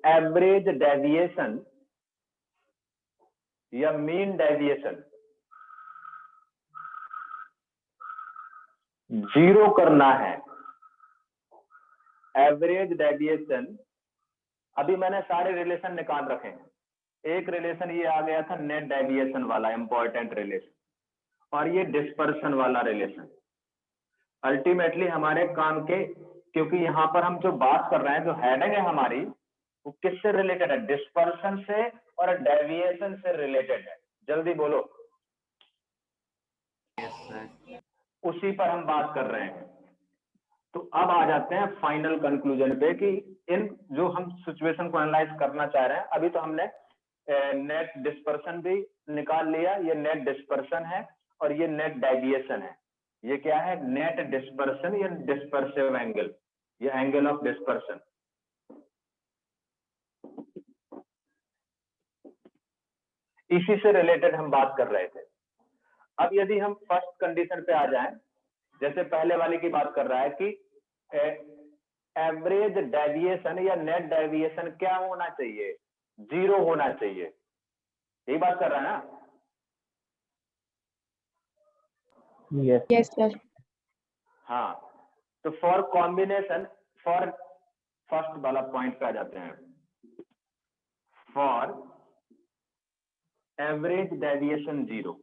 एवरेज डेविएशन या मीन डेविएशन 0 करना है, एवरेज डेविएशन, अभी मैंने सारे रिलेशन निकाल रखे हैं। एक रिलेशन ये आ गया था नेट डेविएशन वाला इंपॉर्टेंट रिलेशन, और ये डिस्पर्शन वाला रिलेशन। अल्टीमेटली हमारे काम के, क्योंकि यहाँ पर हम जो बात कर रहे हैं, जो हेडिंग है हमारी, वो किससे रिलेटेड है? डिस्पर्शन से और डेविएशन से रिलेटेड है। जल्दी बोलो। Yes sir. उसी पर हम बात कर रहे हैं। तो अब आ जाते हैं फाइनल कंक्लूजन पे कि इन जो हम सिचुएशन को एनालाइज करना चाह रहे हैं, अभी तो हमने नेट डिस्पर्शन भी निकाल लिया, ये नेट डिस्पर्शन है और ये नेट डेविएशन है। ये क्या है? नेट डिस्पर्शन या डिस्पर्सिव एंगल, ये एंगल ऑफ डिस्पर्शन। इसी से रिलेटेड हम बात कर रहे थे। अब यदि हम फर्स्ट कंडीशन पे आ जाएं, जैसे पहले वाले की बात कर रहा है कि एवरेज डेविएशन या नेट डेविएशन क्या होना चाहिए? 0 होना चाहिए। यही बात कर रहा है ना? Yes sir. हाँ, तो फॉर कॉम्बिनेशन, फॉर फर्स्ट वाला पॉइंट पे आ जाते हैं। For average deviation 0,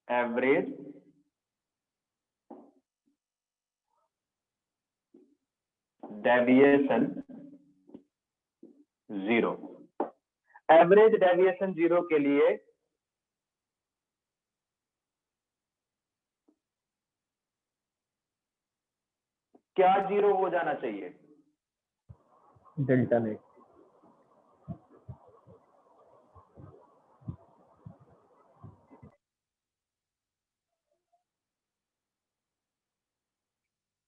average deviation 0, average deviation 0 के लिए क्या 0 हो जाना चाहिए? Delta net.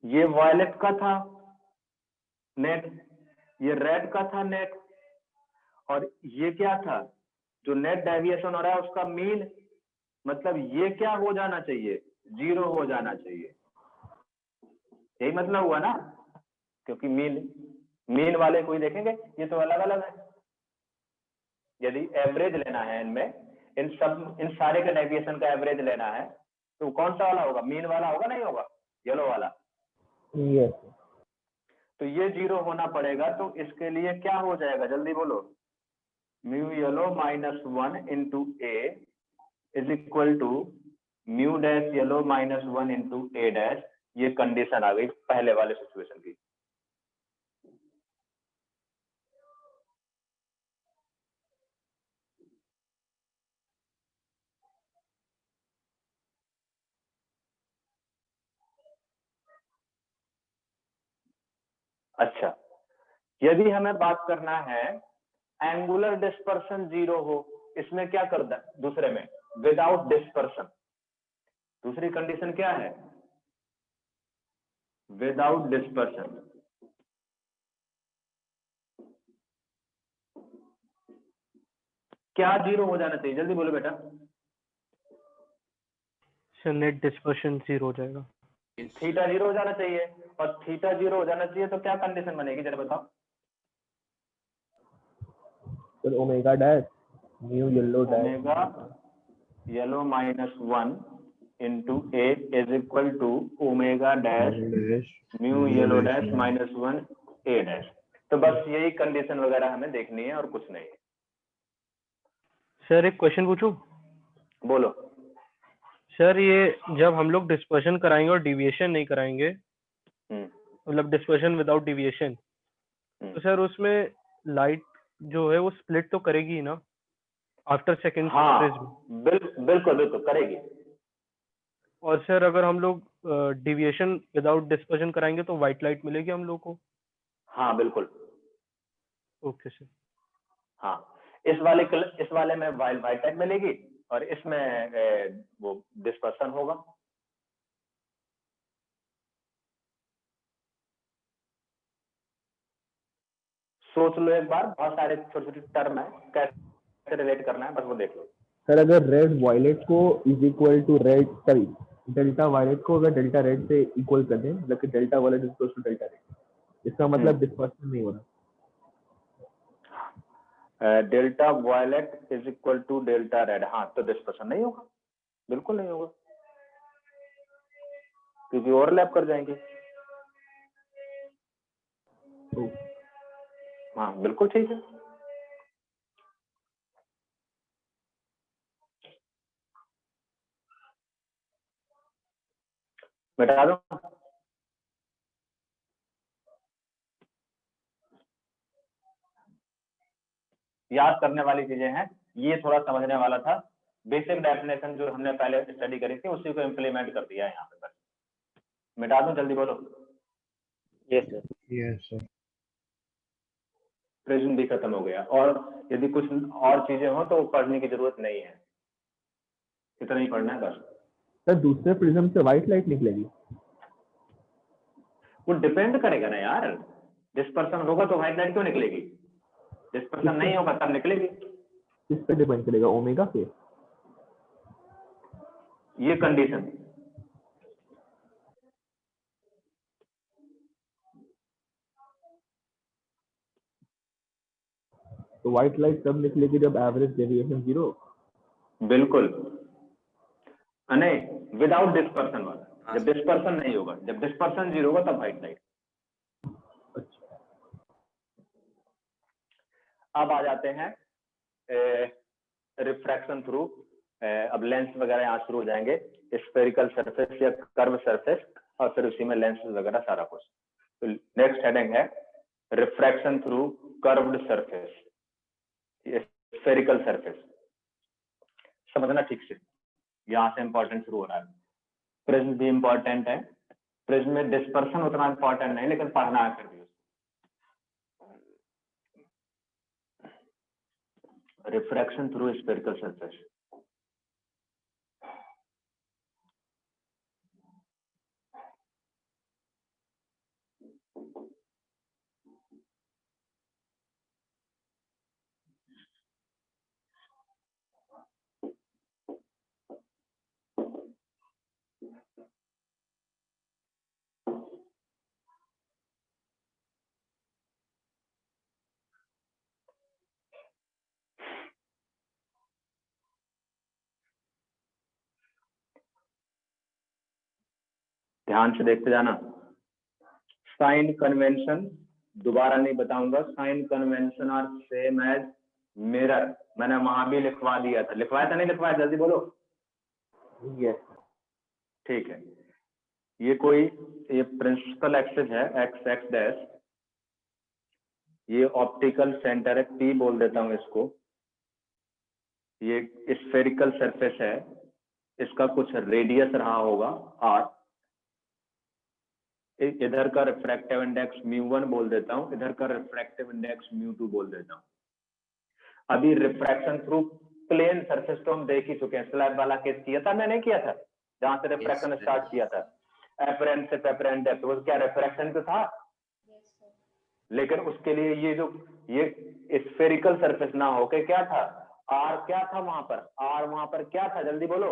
ये वायलेट का था नेट, ये रेड का था नेट, और ये क्या था? जो नेट डेविएशन हो रहा है उसका मीन, मतलब ये क्या हो जाना चाहिए? 0 हो जाना चाहिए। यही मतलब हुआ ना? क्योंकि मीन वाले कोई देखेंगे, ये तो अलग अलग है। यदि एवरेज लेना है इनमें, इन सारे का डेविएशन का एवरेज लेना है, तो कौन सा वाला होगा? मीन वाला होगा, नहीं होगा? येलो वाला। यस। तो ये 0 होना पड़ेगा। तो इसके लिए क्या हो जाएगा? जल्दी बोलो। Mu yellow minus 1 into A is equal to mu dash yellow minus 1 into A dash. ये कंडीशन आ गई पहले वाले सिचुएशन की। अच्छा, यदि हमें बात करना है एंगुलर डिस्पर्सन 0 हो, इसमें क्या करना है? दूसरे में विदाउट डिस्पर्सन, दूसरी कंडीशन क्या है? Without dispersion. क्या 0 हो जाना चाहिए? जल्दी बोलो बेटा। सर नेट डिस्पर्शन 0 हो जाएगा। थीटा 0 हो जाना चाहिए, और थीटा 0 हो जाना चाहिए तो क्या कंडीशन बनेगी जरा बताओ। फिर omega dash mu yellow dash omega yellow -1 into A is equal to omega dash mu yellow dash -1 A dash. तो बस यही कंडीशन वगैरह हमें देखनी है और कुछ नहीं। सर एक क्वेश्चन पूछूं? बोलो। सर ये जब हम लोग डिस्पर्शन कराएंगे और डिविएशन नहीं कराएंगे, मतलब डिस्पर्शन विदाउट डिविएशन, तो सर उसमें लाइट जो है वो स्प्लिट तो करेगी ही ना आफ्टर सेकेंड प्रिज्म? बिल्कुल बिल्कुल करेगी। और सर अगर हम लोग डिविएशन विदाउट डिस्पर्शन कराएंगे तो व्हाइट लाइट मिलेगी हम लोग को? हाँ बिल्कुल। Okay sir. हाँ, इस वाले में व्हाइट लाइट मिलेगी और इसमें वो डिस्पर्सन होगा। सोच लो एक बार, बहुत सारे छोटे छोटे टर्म है, कैसे रिलेट करना है बस वो देख लो। सर अगर रेड वायलेट को is equal to red, sorry delta violet को अगर डेल्टा रेड से इक्वल कर दें, मतलब कि delta violet equal to delta red, इसका मतलब डिस्पर्शन नहीं हो रहा। Delta violet is equal to delta red, हाँ तो डिस्पर्शन नहीं होगा, बिल्कुल नहीं होगा, क्योंकि ओवरलैप कर जाएंगे। हाँ बिल्कुल ठीक है। बता दो। याद करने वाली चीजें हैं, ये थोड़ा समझने वाला था। बेसिक डेफिनेशन जो हमने पहले स्टडी करी थी उसी को इम्प्लीमेंट कर दिया है यहाँ पे। बस मिटा दूं, जल्दी बोलो। Yes sir. Yes sir. Prism भी खत्म हो गया, और यदि कुछ और चीजें हो तो पढ़ने की जरूरत नहीं है, इतना ही पढ़ना है बस। सर दूसरे प्रिज्म से व्हाइट लाइट निकलेगी? वो डिपेंड करेगा ना यार, डिस्पर्सन होगा तो व्हाइट लाइट क्यों निकलेगी? डिस्पर्सन नहीं होगा तब निकलेगी। किस पे डिपेंड करेगा? ओमेगा पे? ये कंडीशन। तो व्हाइट लाइट तब निकलेगी जब एवरेज डेविएशन 0? बिल्कुल, नहीं विदाउट डिस्पर्सन वाला, जब डिस्पर्सन नहीं होगा, जब डिस्पर्सन 0 होगा तब व्हाइट लाइट। अब आ जाते हैं रिफ्रैक्शन थ्रू। अब लेंस वगैरह यहाँ शुरू हो जाएंगे, स्फेरिकल सरफेस या कर्व सरफेस, और फिर उसी में लेंस वगैरह सारा कुछ। तो नेक्स्ट हेडिंग है refraction through curved surface, spherical surface. समझना ठीक से, यहाँ से इंपॉर्टेंट शुरू हो रहा है। प्रिज्म भी इंपॉर्टेंट है, प्रिज्म में डिस्पर्सन उतना इंपॉर्टेंट नहीं, लेकिन पढ़ना है फिर भी। Refraction through spherical surface. ध्यान से देखते जाना। साइन कन्वेंशन दोबारा नहीं बताऊंगा, sign convention are same as mirror, मैंने वहां भी लिखवा दिया था। लिखवाया था नहीं लिखवाया? जल्दी बोलो। यस। ठीक है, ये प्रिंसिपल एक्सिस है एक्स एक्स डैश, ये ऑप्टिकल सेंटर है, P बोल देता हूं इसको। ये स्फेरिकल सरफेस है, इसका कुछ रेडियस रहा होगा R, इधर का रिफ्रैक्टिव इंडेक्स μ1 बोल देता हूँ, इधर का रिफ्रैक्टिव इंडेक्स μ2 बोल देता हूँ। अभी रिफ्रैक्शन थ्रू प्लेन सरफेस तो हम देख ही चुके हैं, स्लैब वाला केस किया था, मैं नहीं किया था, जहां से रिफ्रैक्शन स्टार्ट किया था, एपरेंट से पेपरेंट डेप्थ, वो क्या रिफ्रैक्शन तो था, लेकिन उसके लिए ये स्फेरिकल सरफेस ना होके क्या था, आर क्या था वहां पर, आर वहां पर क्या था, जल्दी बोलो,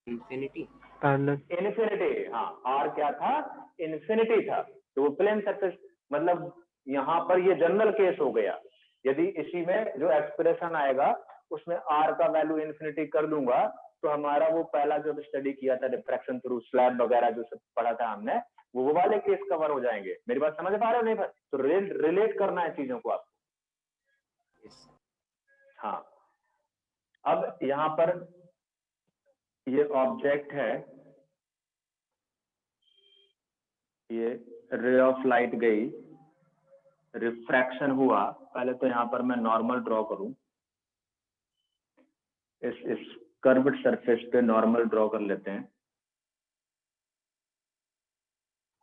इंफिनिटी, इन्फिनिटी। हाँ, आर क्या था, इन्फिनिटी था। तो वो प्लेन सरफेस, मतलब यहाँ पर ये जनरल केस हो गया। यदि इसी में जो एक्सप्रेशन आएगा उसमें आर का वैल्यू इन्फिनिटी कर दूंगा, तो हमारा वो पहला जो स्टडी किया था रिफ्रैक्शन थ्रू स्लैब वगैरह जो सब पढ़ा था हमने, वो वाले केस कवर हो जाएंगे। मेरी बात समझ पा रहे हो नहीं? तो रिलेट करना है चीजों को आपको। हाँ, अब यहाँ पर ये ऑब्जेक्ट है, ये रे ऑफ लाइट गई, रिफ्रैक्शन हुआ। पहले तो यहाँ पर मैं नॉर्मल ड्रॉ करूं, इस कर्व्ड सरफेस पे नॉर्मल ड्रॉ कर लेते हैं।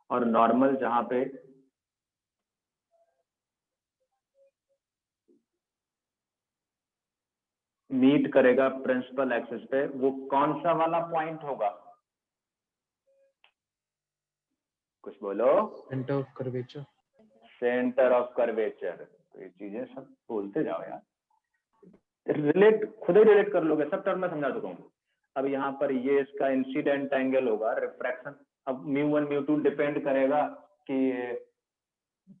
और नॉर्मल जहां पे मीट करेगा प्रिंसिपल एक्सिस पे, वो कौन सा वाला पॉइंट होगा, कुछ बोलो। Centre of curvature. Centre of curvature. तो ये चीजें सब बोलते जाओ यार, रिलेट खुद ही रिलेट कर लोगे, सब टर्म में समझा चुका हूँ। अब यहाँ पर ये इसका इंसिडेंट एंगल होगा, रिफ्रैक्शन। अब μ1 μ2 डिपेंड करेगा कि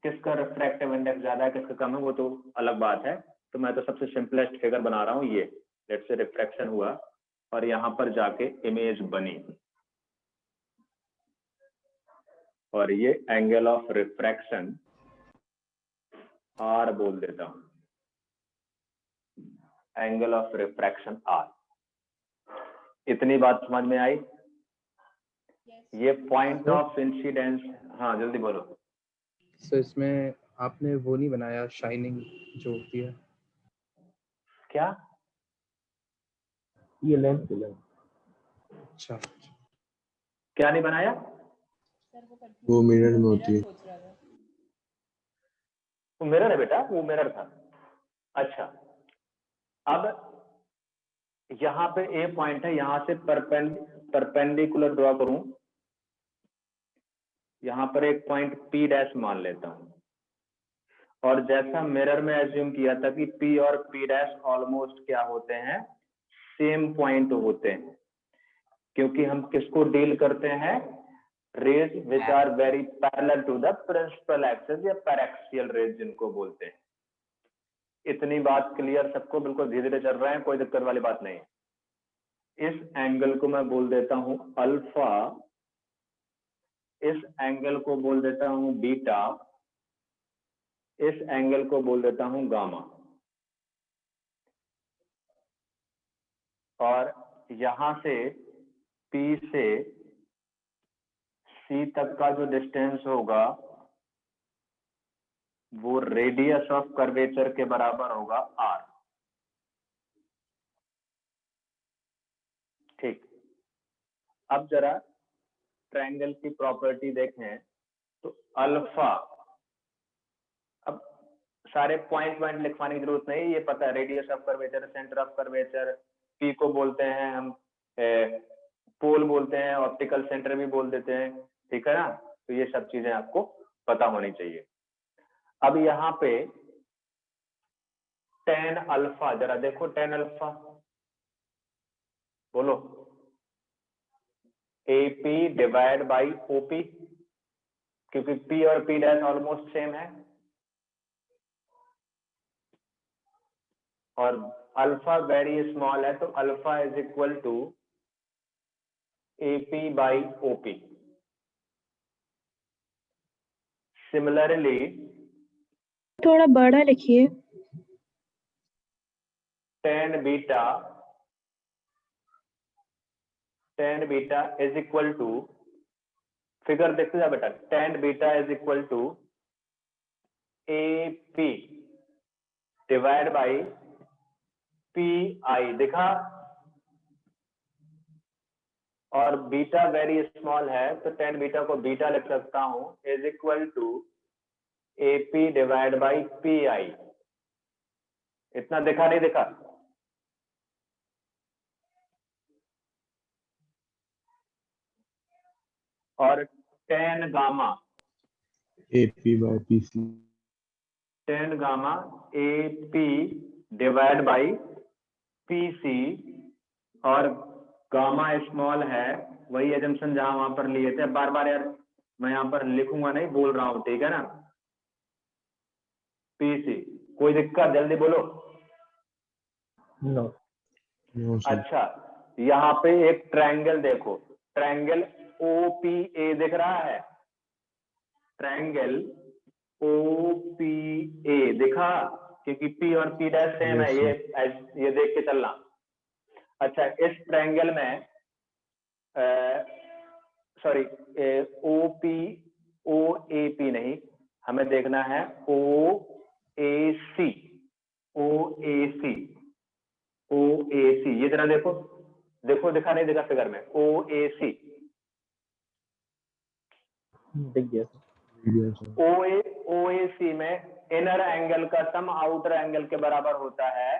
किसका रिफ्रैक्टिव इंडेक्स ज्यादा है किसका कम है, वो तो अलग बात है। तो मैं तो सबसे सिंपलेस्ट फिगर बना रहा हूँ, ये लेट्स से रिफ्रैक्शन हुआ और यहाँ पर जाके इमेज बनी, और ये एंगल ऑफ रिफ्रैक्शन आर बोल देता हूँ, एंगल ऑफ रिफ्रैक्शन आर। इतनी बात समझ में आई? ये पॉइंट ऑफ इंसिडेंस। हाँ जल्दी बोलो। सो इसमें आपने वो नहीं बनाया, शाइनिंग जो होती है? क्या? ये लेंस है। अच्छा, क्या नहीं बनाया? वो मिरर में होती है। वो मिरर है बेटा, वो मिरर था। अच्छा, अब यहाँ पे ए पॉइंट है, यहाँ से परपेंडिकुलर ड्रॉ करूं, यहाँ पर एक पॉइंट पी डैश मान लेता हूं, और जैसा मिरर में एज्यूम किया था कि पी और पी डैश ऑलमोस्ट क्या होते हैं, सेम पॉइंट होते हैं, क्योंकि हम किसको डील करते हैं, rays which are very parallel to the principal axis या पैरेक्सियल रेज जिनको बोलते हैं। इतनी बात क्लियर सबको? बिल्कुल धीरे धीरे चल रहे हैं, कोई दिक्कत वाली बात नहीं। इस एंगल को मैं बोल देता हूं अल्फा, इस एंगल को बोल देता हूं बीटा, इस एंगल को बोल देता हूं गामा। और यहां से P से C तक का जो डिस्टेंस होगा वो रेडियस ऑफ कर्वेचर के बराबर होगा R। ठीक, अब जरा ट्रायंगल की प्रॉपर्टी देखें तो अल्फा, अब सारे पॉइंट लिखवाने की जरूरत नहीं, ये पता है, radius of curvature, centre of curvature, P को बोलते हैं हम पोल बोलते हैं, ऑप्टिकल सेंटर भी बोल देते हैं, ठीक है ना। तो ये सब चीजें आपको पता होनी चाहिए। अब यहाँ पे tan अल्फा, जरा देखो tan अल्फा, बोलो। AP डिवाइड बाई OP, क्योंकि P और P डैश ऑलमोस्ट सेम है, और अल्फा वेरी स्मॉल है, तो alpha is equal to AP by OP। Similarly थोड़ा बड़ा लिखिए। tan beta is equal to, figure देखते जा बेटा, tan beta is equal to AP divide by PI, देखा? और बीटा वेरी स्मॉल है तो टेन बीटा को बीटा लिख सकता हूं is equal to AP divide by PI। इतना दिखा नहीं दिखा? और tan gamma AP by PC। Tan gamma AP divide by PC, और गामा स्मॉल है वही एजम्पशन जहां वहां पर लिए थे। बार बार यार मैं यहाँ पर लिखूंगा नहीं, बोल रहा हूँ, ठीक है ना? PC। कोई दिक्कत? जल्दी बोलो। नो। No, sir। अच्छा, यहाँ पे एक ट्रायंगल देखो, ट्रायंगल OPA दिख रहा है? ट्रायंगल OPA दिखा? क्योंकि P और P डैश सेम है, Yes, ये देख के चलना। अच्छा, इस ट्रायंगल में सॉरी OAP नहीं, हमें देखना है OAC। ये जरा देखो, देखो दिखा नहीं दिखा फिगर में? OAC। दिख गया सर। Yes, sir। OAC में इनर एंगल का सम आउटर एंगल के बराबर होता है,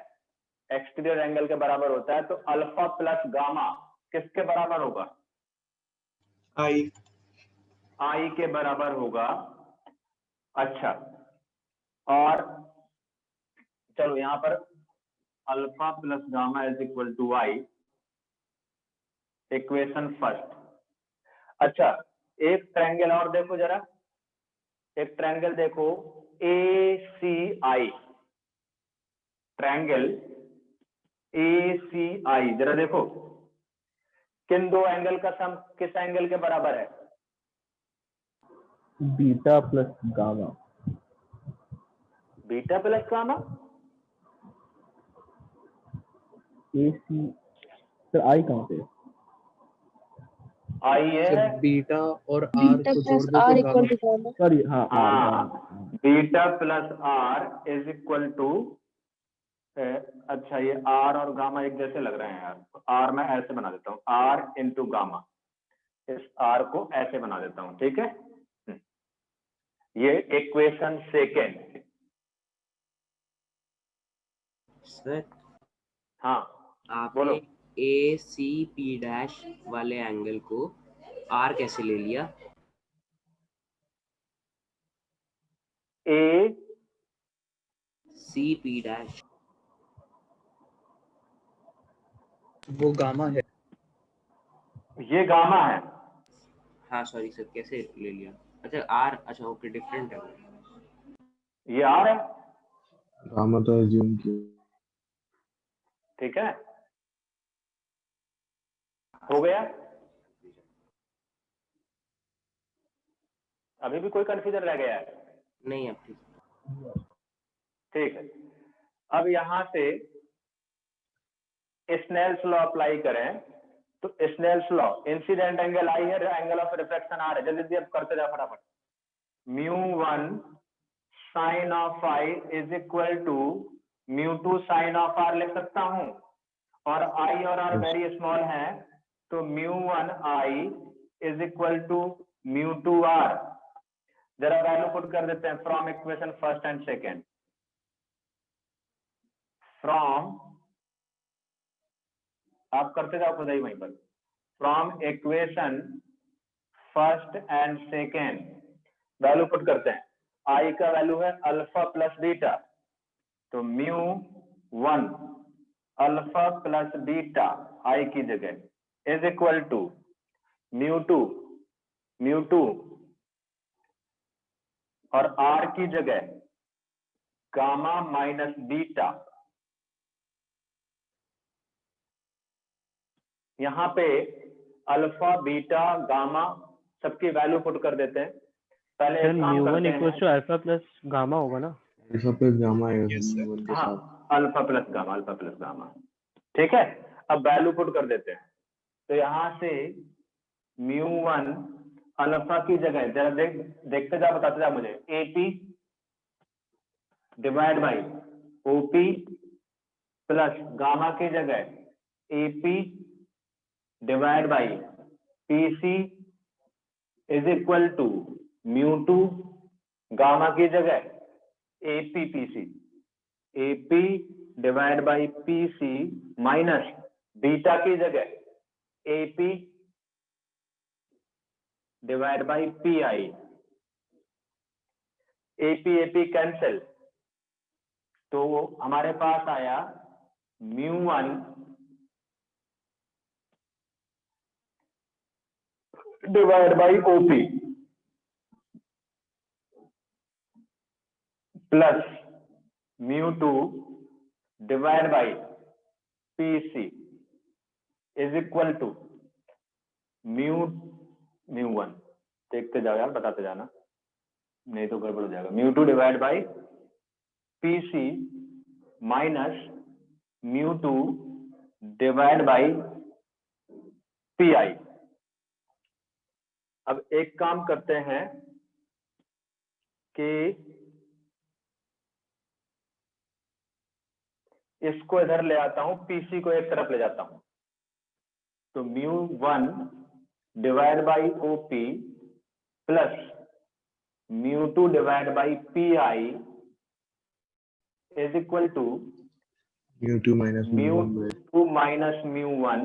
एक्सटीरियर एंगल के बराबर होता है। तो अल्फा प्लस गामा किसके बराबर होगा? I के बराबर होगा। अच्छा, और चलो यहाँ पर alpha plus gamma is equal to I, equation first. अच्छा, एक ट्रायंगल और देखो जरा, एक ट्रायंगल देखो ACI, ट्रायंगल ACI जरा देखो, किन दो एंगल का सम किस एंगल के बराबर है? Beta plus gamma. Beta plus gamma? AC sir I कहाँ पे? I है जब बीटा और R बीटा को प्लस जोड़ दो आर तो equal gamma. To gamma. Sorry हाँ हाँ, beta plus R is equal to, अच्छा ये R और गामा एक जैसे लग रहे हैं यार, तो R मैं ऐसे बना देता हूँ, R इंटू गामा, इस R को ऐसे बना देता हूँ, ठीक है? ये इक्वेशन सेकेंड। सर हाँ बोलो। आपने ACP डैश वाले एंगल को R कैसे ले लिया? CP डैश वो गामा है। ये गामा है। हाँ सॉरी सर, कैसे ले लिया? अच्छा R, अच्छा ओके, डिफरेंट है वो। ये R है, गामा तो assume किया। ठीक है? हो गया? अभी भी कोई कंफ्यूजन रह गया है? नहीं अब ठीक। ठीक है, अब यहां से स्नेल्स लॉ अप्लाई करें तो Snell's law, incident angle I है, एंगल ऑफ रिफ्लेक्शन R है। जल्दी अब करते जाओ फटाफट। μ1 sine of I is equal to μ2 sine of R लिख सकता हूं, और I और R वेरी स्मॉल है तो μ1 I is equal to μ2 R। जरा वैल्यू पुट कर देते हैं from equation first and second. From, आप करते जाओ खुद ही वहीं पर, from equation first and second value put करते हैं। I का वैल्यू है अल्फा प्लस बीटा, तो μ1 अल्फा प्लस बीटा I की जगह इज इक्वल टू μ2 और R की जगह गामा माइनस बीटा। यहाँ पे अल्फा बीटा गामा सबकी वैल्यू पुट कर देते हैं। पहले सर एक काम म्यू वन करते इक्वल्स टू हैं, अल्फा प्लस गामा होगा ना? अल्फा प्लस गामा आएगा म्यू1 के साथ। हाँ अल्फा प्लस गामा, ठीक है? अब वैल्यू पुट कर देते हैं, तो यहाँ से μ1 अल्फा की जगह जरा देखते जा, बताते जा मुझे, AP divide by OP plus gamma की जगह AP divide by PC is equal to μ2 gamma की जगह APPC, AP divide by PC minus beta की जगह AP divide by PI। AP cancel, तो हमारे पास आया μ1 divide by OP plus μ2 divide by PC is equal to μ1। देखते जाओ यार, बताते जाना, नहीं तो गड़बड़ हो जाएगा। μ2 divide by PC minus μ2 divide by PI। अब एक काम करते हैं कि इसको इधर ले आता हूं, PC को एक तरफ ले जाता हूं, तो μ1 divide by OP plus μ2 divide by PI is equal to μ2 minus μ1 by μ2 minus μ1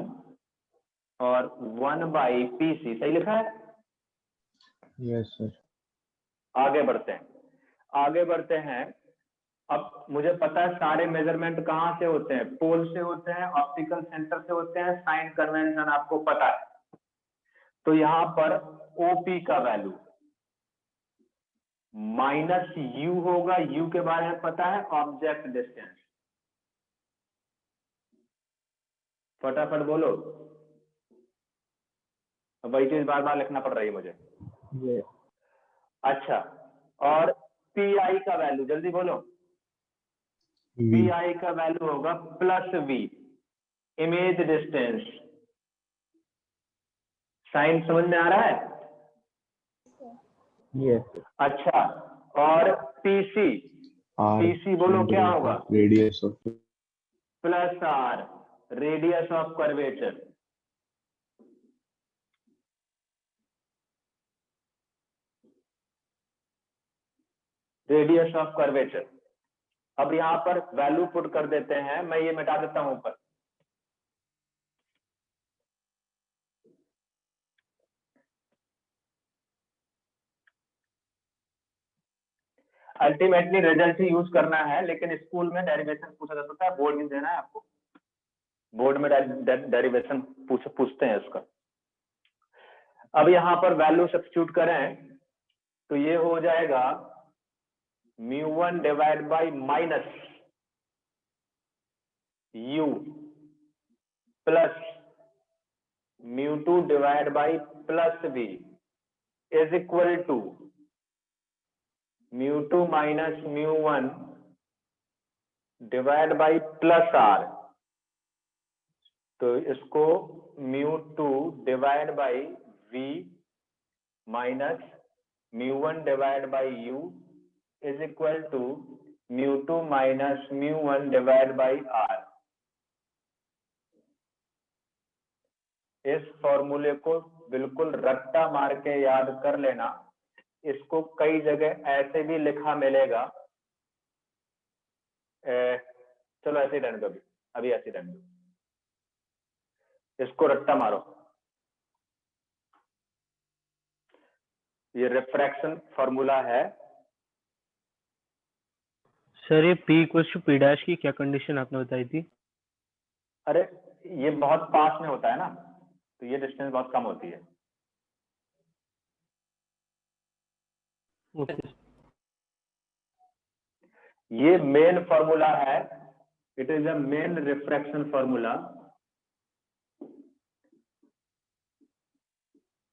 और 1 बाई PC। सही लिखा है? yes sir आगे बढ़ते हैं। अब मुझे पता है सारे मेजरमेंट कहाँ से होते हैं, पोल से होते हैं, ऑप्टिकल सेंटर से होते हैं, साइन कन्वेंशन आपको पता है। तो यहाँ पर OP का वैल्यू माइनस U होगा, U के बारे में पता है, ऑब्जेक्ट डिस्टेंस। फटाफट बोलो, वही चीज बार बार लिखना पड़ रही है मुझे। yes अच्छा, और PI का वैल्यू जल्दी बोलो। v PI का वैल्यू होगा plus V, image distance. Sign समझ में आ रहा है? yes अच्छा, और PC r बोलो center क्या of होगा? radius of plus R, radius of curvature. Radius of curvature. अब यहां पर वैल्यू पुट कर देते हैं, मैं ये मिटा देता हूं ऊपर। अल्टीमेटली रिजल्ट ही यूज करना है, लेकिन स्कूल में डेरिवेशन पूछा जाता है, बोर्ड में देना है आपको। बोर्ड में डेरिवेशन पूछते हैं इसका। अब यहां पर वैल्यू सब्स्टिट्यूट करें तो ये हो जाएगा μ1 divide by minus U plus μ2 divide by plus V is equal to μ2 minus μ1 divide by plus R। तो इसको μ2 divide by V minus μ1 divide by U is equal to μ2 minus μ1 divide by R। इस फॉर्मूले को बिल्कुल रट्टा मार के याद कर लेना। इसको कई जगह ऐसे भी लिखा मिलेगा, चलो ऐसे ही रहने दो, अभी ऐसे ही रहने दो, इसको रट्टा मारो। ये रिफ्रैक्शन फॉर्मूला है। सर ये P equals to P dash की क्या कंडीशन आपने बताई थी? अरे ये बहुत पास में होता है ना, तो ये डिस्टेंस बहुत कम होती है। ओके ये मेन फॉर्मूला है, it is a main refraction formula.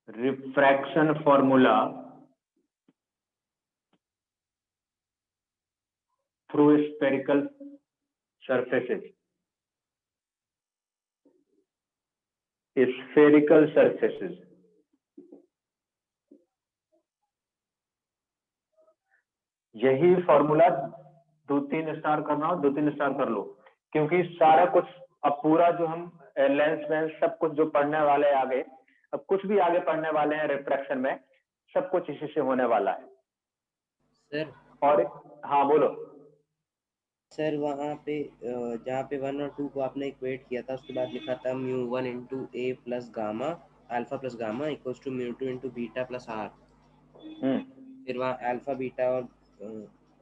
Refraction formula through spherical surfaces, spherical surfaces। यही फॉर्मूला 2-3 स्टार करना हो 2-3 स्टार कर लो, क्योंकि सारा कुछ अब पूरा जो हम लेंस वेंस सब कुछ जो पढ़ने वाले आगे अब कुछ भी आगे पढ़ने वाले हैं रिफ्रैक्शन में, सब कुछ इसी से होने वाला है। सर और हाँ बोलो। सर वहाँ पे जहाँ पे 1 और 2 को आपने इक्वेट किया था, उसके बाद लिखा था μ1 into A plus gamma alpha plus gamma equals to μ2 into beta plus R. फिर वहाँ अल्फा बीटा और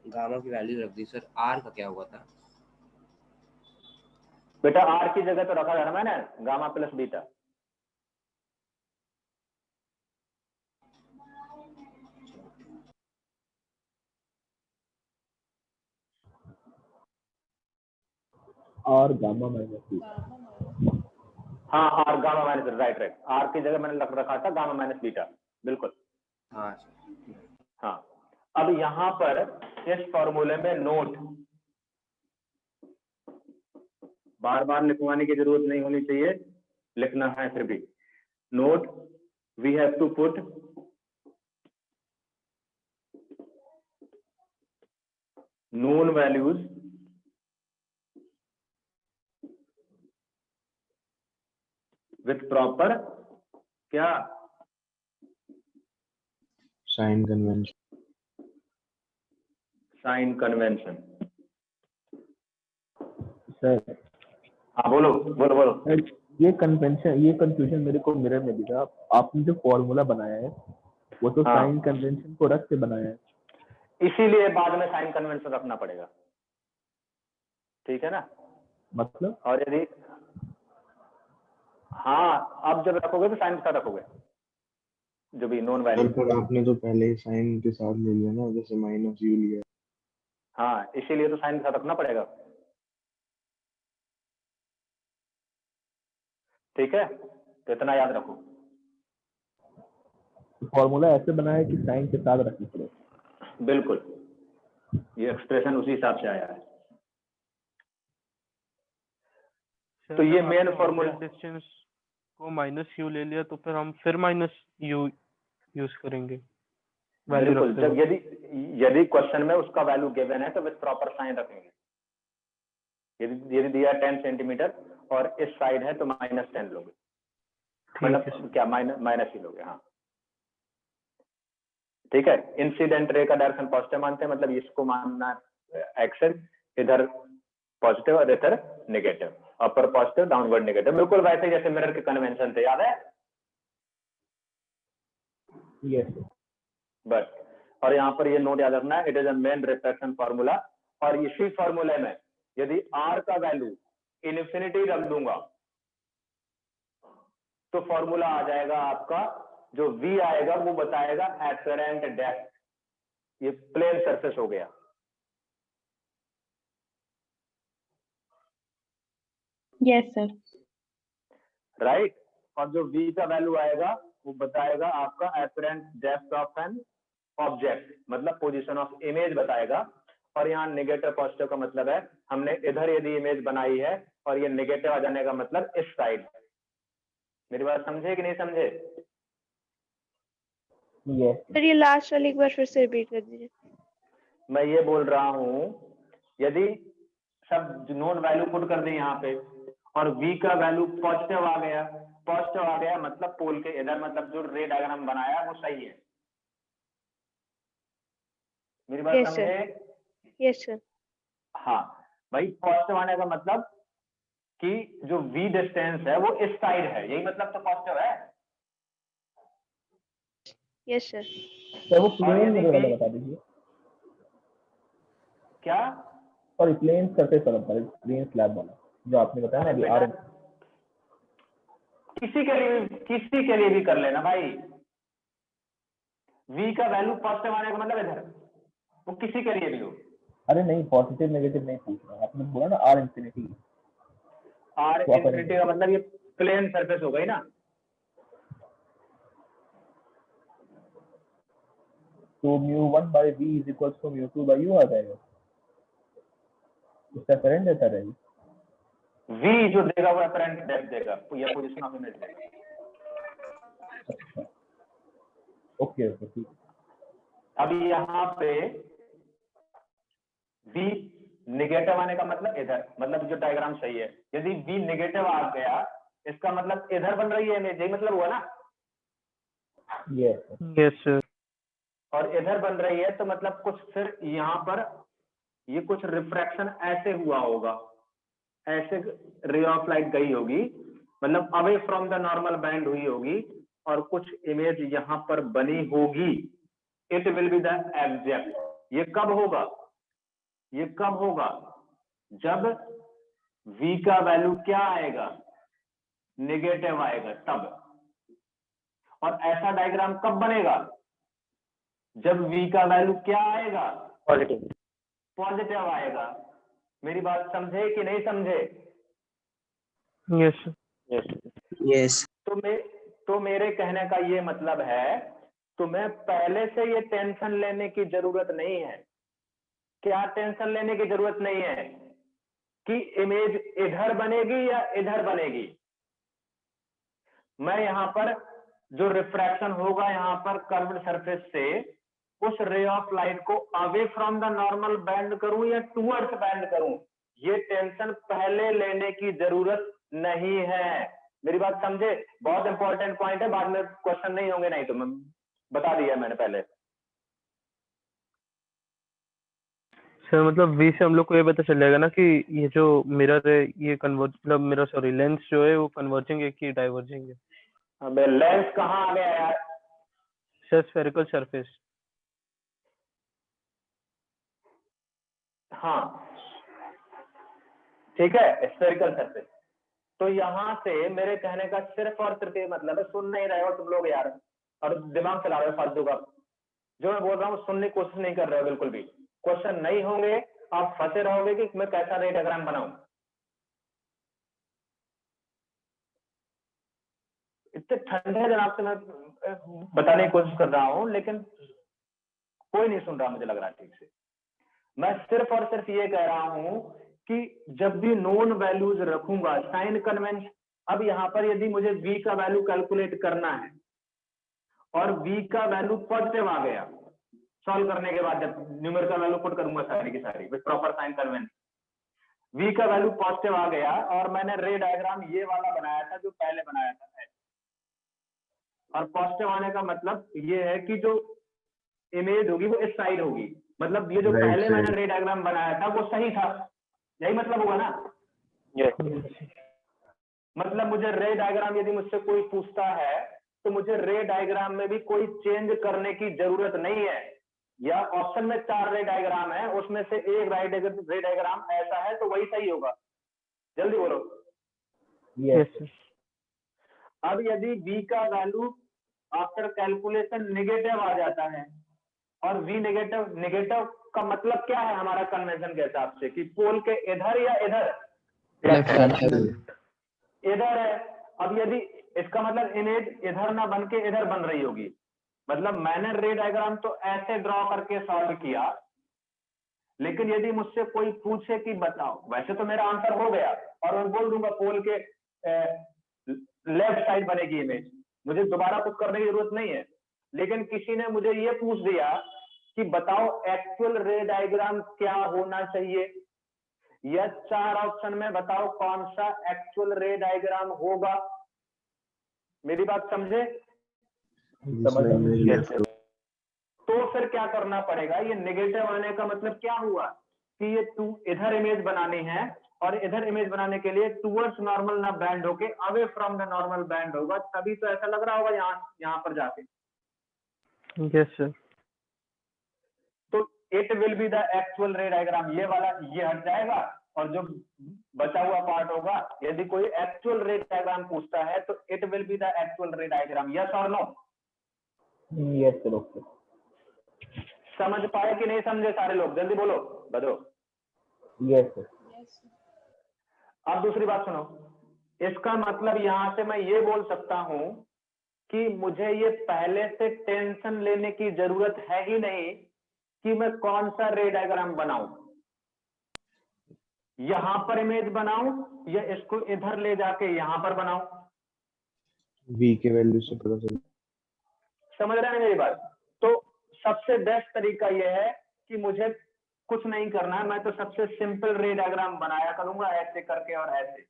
गामा की वैल्यू रख दी। सर आर का क्या हुआ था? बेटा आर की जगह तो रखा था ना मैंने गामा प्लस बीटा। और गामा माइनस बीटा। हाँ R gamma minus, right right, R की जगह मैंने रखा था गामा माइनस बीटा, बिल्कुल। हाँ हाँ अब यहाँ पर इस फॉर्मूले में नोट, बार बार लिखवाने की जरूरत नहीं होनी चाहिए, लिखना है फिर भी। Note we have to put known values with proper क्या sign convention. Sign convention. Sir हाँ बोलो बोलो बोलो। ये कंफ्यूजन मेरे को मिरर में दिखा। आपने जो फॉर्मूला बनाया है वो तो हाँ। साइन कन्वेंशन को रख के बनाया है, इसीलिए बाद में साइन कन्वेंशन रखना पड़ेगा, ठीक है ना? मतलब और यदि हाँ अब जब रखोगे तो साइन के साथ रखोगे जो भी नॉन वैल्यू। पर आपने तो पहले ही साइन के साथ ले लिया ना, जैसे माइनस यू लिया। हाँ इसीलिए तो साइन के साथ रखना पड़ेगा, ठीक है? तो इतना याद रखो। फॉर्मूला ऐसे बनाया है कि साइन के साथ रखना पड़ेगा। बिल्कुल, ये एक्सप्रेशन उसी हिसाब से आया है। तो ये मेन फॉर्मूला, डिस्टेंस को माइनस यू ले लिया तो फिर हम फिर माइनस यू यूज करेंगे वैल्यू बिल्कुल। रखते जब हैं। यदि क्वेश्चन में उसका वैल्यू गिवन है तो विद प्रॉपर साइन रखेंगे। यदि दिया 10 सेंटीमीटर और इस साइड है तो -10 लोगे, मतलब क्या माइनस ही लोगे। हाँ ठीक है। इंसिडेंट रे का डायरेक्शन पॉजिटिव मानते हैं, मतलब इसको मानना एक्शन इधर पॉजिटिव और इधर नेगेटिव, अपर पॉजिटिव डाउनवर्ड नेगेटिव, बिल्कुल वैसे जैसे मिरर के कन्वेंशन थे, याद है? यस बस। और यहाँ पर ये नोट याद रखना है, it is a main refraction formula. और इसी फार्मूले में यदि आर का वैल्यू इनफिनिटी रख दूंगा तो फॉर्मूला आ जाएगा आपका, जो V आएगा वो बताएगा एपरेंट डेप्थ। ये प्लेन सरफेस हो गया, यस सर। राइट। और जो V का वैल्यू आएगा वो बताएगा आपका apparent depth of an object, मतलब पोजीशन ऑफ इमेज बताएगा। और यहाँ नेगेटिव पॉजिटिव का मतलब है हमने इधर यदि इमेज बनाई है और ये नेगेटिव आ जाने का मतलब इस साइड। मेरी बात समझे कि नहीं समझे? यस सर ये लास्ट वाली एक बार फिर से रिपीट कर दीजिए। मैं ये बोल रहा हूं, यदि सब नोन वैल्यू पुट कर दें यहाँ पे और V का वैल्यू पॉजिटिव आ गया मतलब पोल के इधर, मतलब जो रे डायग्राम बनाया वो सही है। मेरी बात Yes, समझे? Yes sir. हाँ भाई, पॉजिटिव आने का मतलब कि जो V डिस्टेंस है वो इस साइड है, यही मतलब तो पॉजिटिव है। Yes sir. सर वो और प्लेन यदि मेरे वाला V बता दीजिए। क्या? और प्लेन सरफेस वाला बता दीजिए, प्लेन स्लैब वाला जो आपने बताया ना अभी। बेटा, किसी के लिए भी कर लेना भाई। V का वैल्यू पॉजिटिव आने का मतलब इधर, वो किसी के लिए भी हो। अरे नहीं, पॉजिटिव नेगेटिव नहीं पूछ रहा, आपने बोला ना आर इंफिनिटी। R तो आप इंफिनिटी का मतलब ये प्लेन सरफेस हो गई ना। तो μ1/v is equal to μ2/u आ जाएगा, इसका करंट देता रहेगा। V जो देगा वो अपरेंट डेप्थ देगा, या पोजीशन ऑफ इमेज देगा। अच्छा ओके ओके ठीक है। अब यहाँ पे V नेगेटिव आने का मतलब इधर, मतलब जो डायग्राम सही है। यदि V नेगेटिव आ गया इसका मतलब इधर बन रही है इमेज, यही मतलब हुआ ना। Yes yes sir. और इधर बन रही है तो मतलब कुछ फिर यहाँ पर ये कुछ रिफ्रैक्शन ऐसे हुआ होगा, ऐसे रे ऑफ लाइट गई होगी, मतलब away from the normal band हुई होगी और कुछ इमेज यहाँ पर बनी होगी। It will be the exact. ये कब होगा? ये कब होगा? जब v का वैल्यू क्या आएगा? नेगेटिव आएगा तब। और ऐसा डायग्राम कब बनेगा? जब v का वैल्यू क्या आएगा? पॉजिटिव। पॉजिटिव आएगा। मेरी बात समझे कि नहीं समझे? यस यस तो मेरे कहने का ये मतलब है, तुम्हें पहले से ये टेंशन लेने की जरूरत नहीं है। क्या टेंशन लेने की जरूरत नहीं है कि इमेज इधर बनेगी या इधर बनेगी। मैं यहाँ पर जो रिफ्रैक्शन होगा यहाँ पर कर्व्ड सरफेस से, उस रे ऑफ लाइट को away from the normal band करूं या टूवर्ड्स बैंड करूं, ये टेंशन पहले लेने की जरूरत नहीं है। मेरी बात समझे? बहुत इंपॉर्टेंट पॉइंट है, बाद में क्वेश्चन नहीं होंगे, नहीं तो मैं बता दिया मैंने पहले। सर मतलब वी से हम लोग को ये पता चल जाएगा ना कि ये जो मिरर है ये कन्वर्ज, मतलब मेरा सॉरी लेंस जो है वो कन्वर्जिंग है कि डाइवर्जिंग है। अबे लेंस कहाँ आ गया यार? Sir spherical surface. हाँ ठीक है, स्फेरिकल सरफेस। तो यहाँ से मेरे कहने का सिर्फ और सिर्फ ये मतलब है, सुन नहीं रहे हो तुम लोग यार, और दिमाग चला रहे हो फालतू का। जो मैं बोल रहा हूँ सुनने की कोशिश नहीं कर रहे हो बिल्कुल भी। क्वेश्चन नहीं होंगे, आप फंसे रहोगे कि मैं कैसा रे डायग्राम बनाऊं। इतने ठंडे जनाब से मैं बताने की कोशिश कर रहा हूं, लेकिन कोई नहीं सुन रहा, मुझे लग रहा है ठीक से। मैं सिर्फ और सिर्फ ये कह रहा हूं कि जब भी नोन वैल्यूज रखूंगा, साइन कन्वेंशन, अब यहाँ पर यदि मुझे v का वैल्यू कैलकुलेट करना है और v का वैल्यू पॉजिटिव आ गया, सॉल्व करने के बाद जब न्यूमेरिकल वैल्यू पुट करूंगा सारी की सारी with proper sign convention, v का वैल्यू पॉजिटिव आ गया और मैंने रे डायग्राम ये वाला बनाया था जो पहले बनाया था। और पॉजिटिव आने का मतलब ये है कि जो इमेज होगी वो इस साइड होगी, मतलब ये जो Right पहले side. मैंने रे डायग्राम बनाया था वो सही था। यही मतलब होगा ना? मतलब मुझे रे डायग्राम यदि मुझसे कोई पूछता है तो मुझे रे डायग्राम में भी कोई चेंज करने की जरूरत नहीं है। या ऑप्शन में 4 रे डायग्राम है, उसमें से एक रे डायग्राम ऐसा है तो वही सही होगा। जल्दी बोलो। यस अब यदि v का वैल्यू आफ्टर कैलकुलेशन नेगेटिव आ जाता है, और v नेगेटिव, नेगेटिव का मतलब क्या है हमारा कन्वेंशन के हिसाब से कि पोल के इधर या इधर? इधर है। अब यदि इसका मतलब इमेज इधर ना बन के इधर बन रही होगी, मतलब मैंने रे डायग्राम तो ऐसे ड्रॉ करके सॉल्व किया, लेकिन यदि मुझसे कोई पूछे कि बताओ, वैसे तो मेरा आंसर हो गया और मैं बोल दूंगा पोल के लेफ्ट साइड बनेगी इमेज, मुझे दोबारा कुछ करने की जरूरत नहीं है। लेकिन किसी ने मुझे ये पूछ दिया कि बताओ एक्चुअल रे डायग्राम क्या होना चाहिए, या 4 ऑप्शन में बताओ कौन सा एक्चुअल रे डायग्राम होगा। मेरी बात समझे? तो फिर क्या करना पड़ेगा? ये नेगेटिव आने का मतलब क्या हुआ कि ये इधर इमेज बनानी है और इधर इमेज बनाने के लिए टूवर्ड्स नॉर्मल ना बैंड होके away from the normal band होगा, तभी तो ऐसा लग रहा होगा यहाँ पर जाके। Yes sir. तो it will be the actual ray diagram, ये वाला ये हट जाएगा और जो बचा हुआ पार्ट होगा, यदि कोई एक्चुअल रे डायग्राम पूछता है तो it will be the actual ray diagram. Yes और नो? Yes sir. ओके, समझ पाए कि नहीं समझे सारे लोग? जल्दी बोलो, बदलो। Yes sir. अब दूसरी बात सुनो, इसका मतलब यहां से मैं ये बोल सकता हूं कि मुझे ये पहले से टेंशन लेने की जरूरत है ही नहीं कि मैं कौन सा रे डायग्राम बनाऊं, यहां पर इमेज बनाऊं या इसको इधर ले जाके यहां पर बनाऊं। v के वैल्यू से पता चल। समझ रहे हैं मेरी बात? तो सबसे बेस्ट तरीका यह है कि मुझे कुछ नहीं करना है, मैं तो सबसे सिंपल रे डायग्राम बनाया करूंगा ऐसे करके और ऐसे।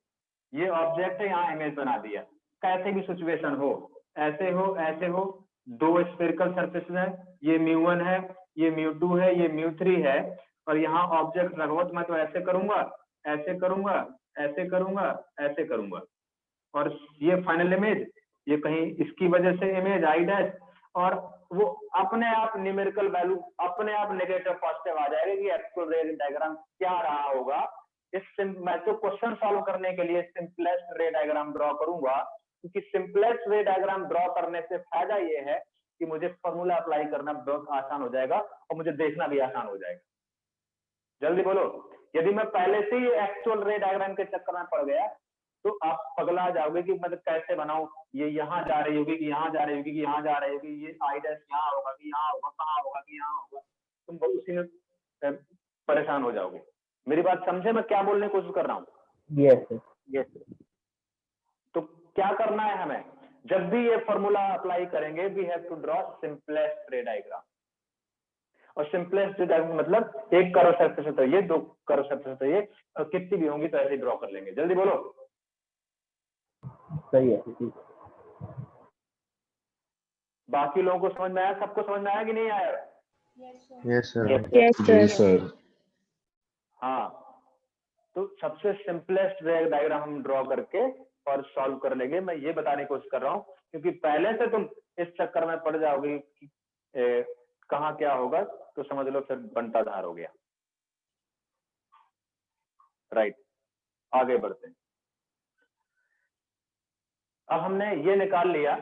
ये ऑब्जेक्ट है, यहाँ इमेज बना दिया, कैसे भी सिचुएशन हो, ऐसे हो ऐसे हो, दो स्फेरिकल सरफेसेस हैं, ये μ1 है, ये μ2 है, ये μ3 है, और यहाँ ऑब्जेक्ट रखो तो मैं तो ऐसे करूंगा, ऐसे करूंगा, ऐसे करूंगा, ऐसे करूंगा, और ये फाइनल इमेज, ये कहीं इसकी वजह से इमेज आई डैश, और वो अपने आप न्यूमेरिकल वैल्यू अपने आप नेगेटिव पॉजिटिव आ जाएगा कि एक्चुअल रे डायग्राम क्या रहा होगा। मैं तो क्वेश्चन सॉल्व करने के लिए सिंपलेस्ट रे डायग्राम ड्रॉ करूंगा, क्योंकि सिंपलेस्ट रे डायग्राम ड्रॉ करने से फायदा ये है कि मुझे फॉर्मूला अप्लाई करना बहुत आसान हो जाएगा और मुझे देखना भी आसान हो जाएगा। जल्दी बोलो, यदि मैं पहले से ही एक्चुअल रे डायग्राम के चक्कर में पड़ गया तो आप पगला जाओगे कि मतलब कैसे बनाऊं, ये यहाँ जा रही होगी कि यहाँ जा रही होगी कि यहाँ जा रही होगी, ये आई डैश यहाँ होगा कि यहाँ होगा, कहाँ होगा कि यहाँ होगा, तुम बहुत उसी में परेशान हो जाओगे। मेरी बात समझे मैं क्या बोलने की कोशिश कर रहा हूँ? Yes yes. तो क्या करना है हमें, जब भी ये फॉर्मूला अप्लाई करेंगे we have to draw simplest ray diagram, और सिंपलेस्ट रे डायग्राम मतलब एक कर्व सरफेस तो ये, दो कर्व सरफेस तो ये, और कितनी भी होंगी तो ऐसे ड्रॉ कर लेंगे। जल्दी बोलो। सही है, ठीक। बाकी लोगों को समझ में आया? सबको समझ में आया कि नहीं आया? Yes sir. Yes sir. हाँ, तो सबसे सिंपलेस्ट रे डायग्राम हम ड्रॉ करके और सॉल्व कर लेंगे। मैं ये बताने की कोशिश कर रहा हूँ क्योंकि पहले से तुम इस चक्कर में पड़ जाओगे कि कहाँ क्या होगा, तो समझ लो फिर बनता धार हो गया। राइट, आगे बढ़ते हैं। अब हमने ये निकाल लिया,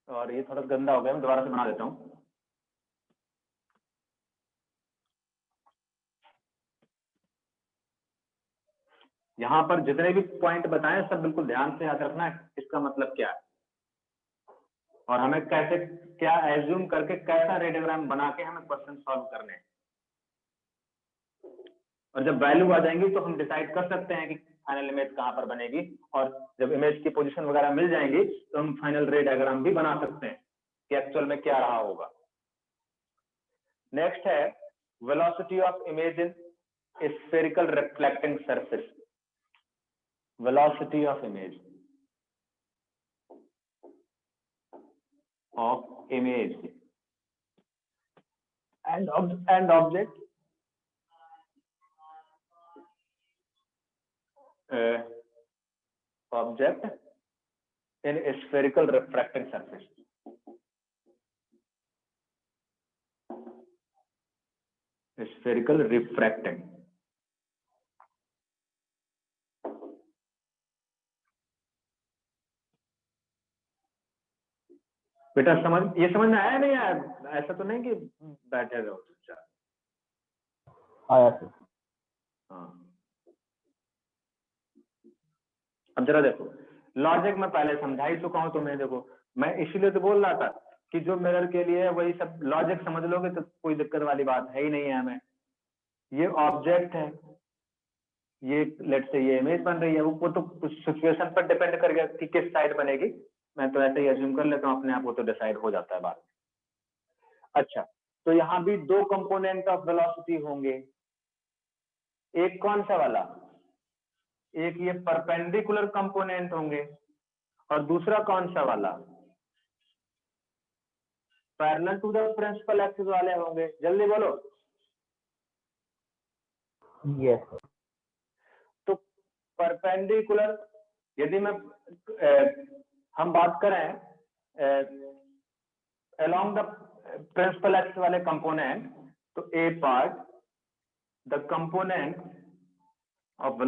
और ये थोड़ा गंदा हो गया, मैं दोबारा से बना देता हूँ। यहाँ पर जितने भी पॉइंट बताएं सब बिल्कुल ध्यान से याद रखना है, इसका मतलब क्या है और हमें कैसे क्या एज्यूम करके कैसा रे डायग्राम बना के हमें क्वेश्चन सॉल्व करने हैं। और जब वैल्यू आ जाएंगी तो हम डिसाइड कर सकते हैं कि फाइनल इमेज कहाँ पर बनेगी, और जब इमेज की पोजीशन वगैरह मिल जाएंगी तो हम फाइनल रे डायग्राम भी बना सकते हैं कि एक्चुअल में क्या रहा होगा। नेक्स्ट है velocity of image in spherical reflecting surface. velocity of image and object object in a spherical refracting surface. Spherical refracting. बेटा ये समझ में आया नहीं आया? ऐसा तो नहीं कि बैठे रहो चुपचाप। आया सर। हाँ, अब जरा देखो, लॉजिक में पहले समझा ही चुका हूं तुम्हें। देखो मैं इसीलिए तो बोल रहा था कि जो मिरर के लिए है वही सब लॉजिक समझ लोगे तो कोई दिक्कत वाली बात है ही नहीं है हमें। ये ऑब्जेक्ट है, ये लेट से ये इमेज बन रही है, वो तो कुछ सिचुएशन पर डिपेंड कर गया कि किस साइड बनेगी। मैं तो ऐसे ही अज्यूम कर लेता हूँ, अपने आप वो तो डिसाइड हो जाता है बाद में। अच्छा, तो यहाँ भी दो कंपोनेंट ऑफ वेलोसिटी होंगे। एक कौन सा वाला? एक ये परपेंडिकुलर कंपोनेंट होंगे, और दूसरा कौन सा वाला? Parallel to the principal axis वाले होंगे। जल्दी बोलो। यस। तो परपेंडिकुलर, यदि मैं हम बात करें along the principal axis वाले कंपोनेंट, तो A part the component of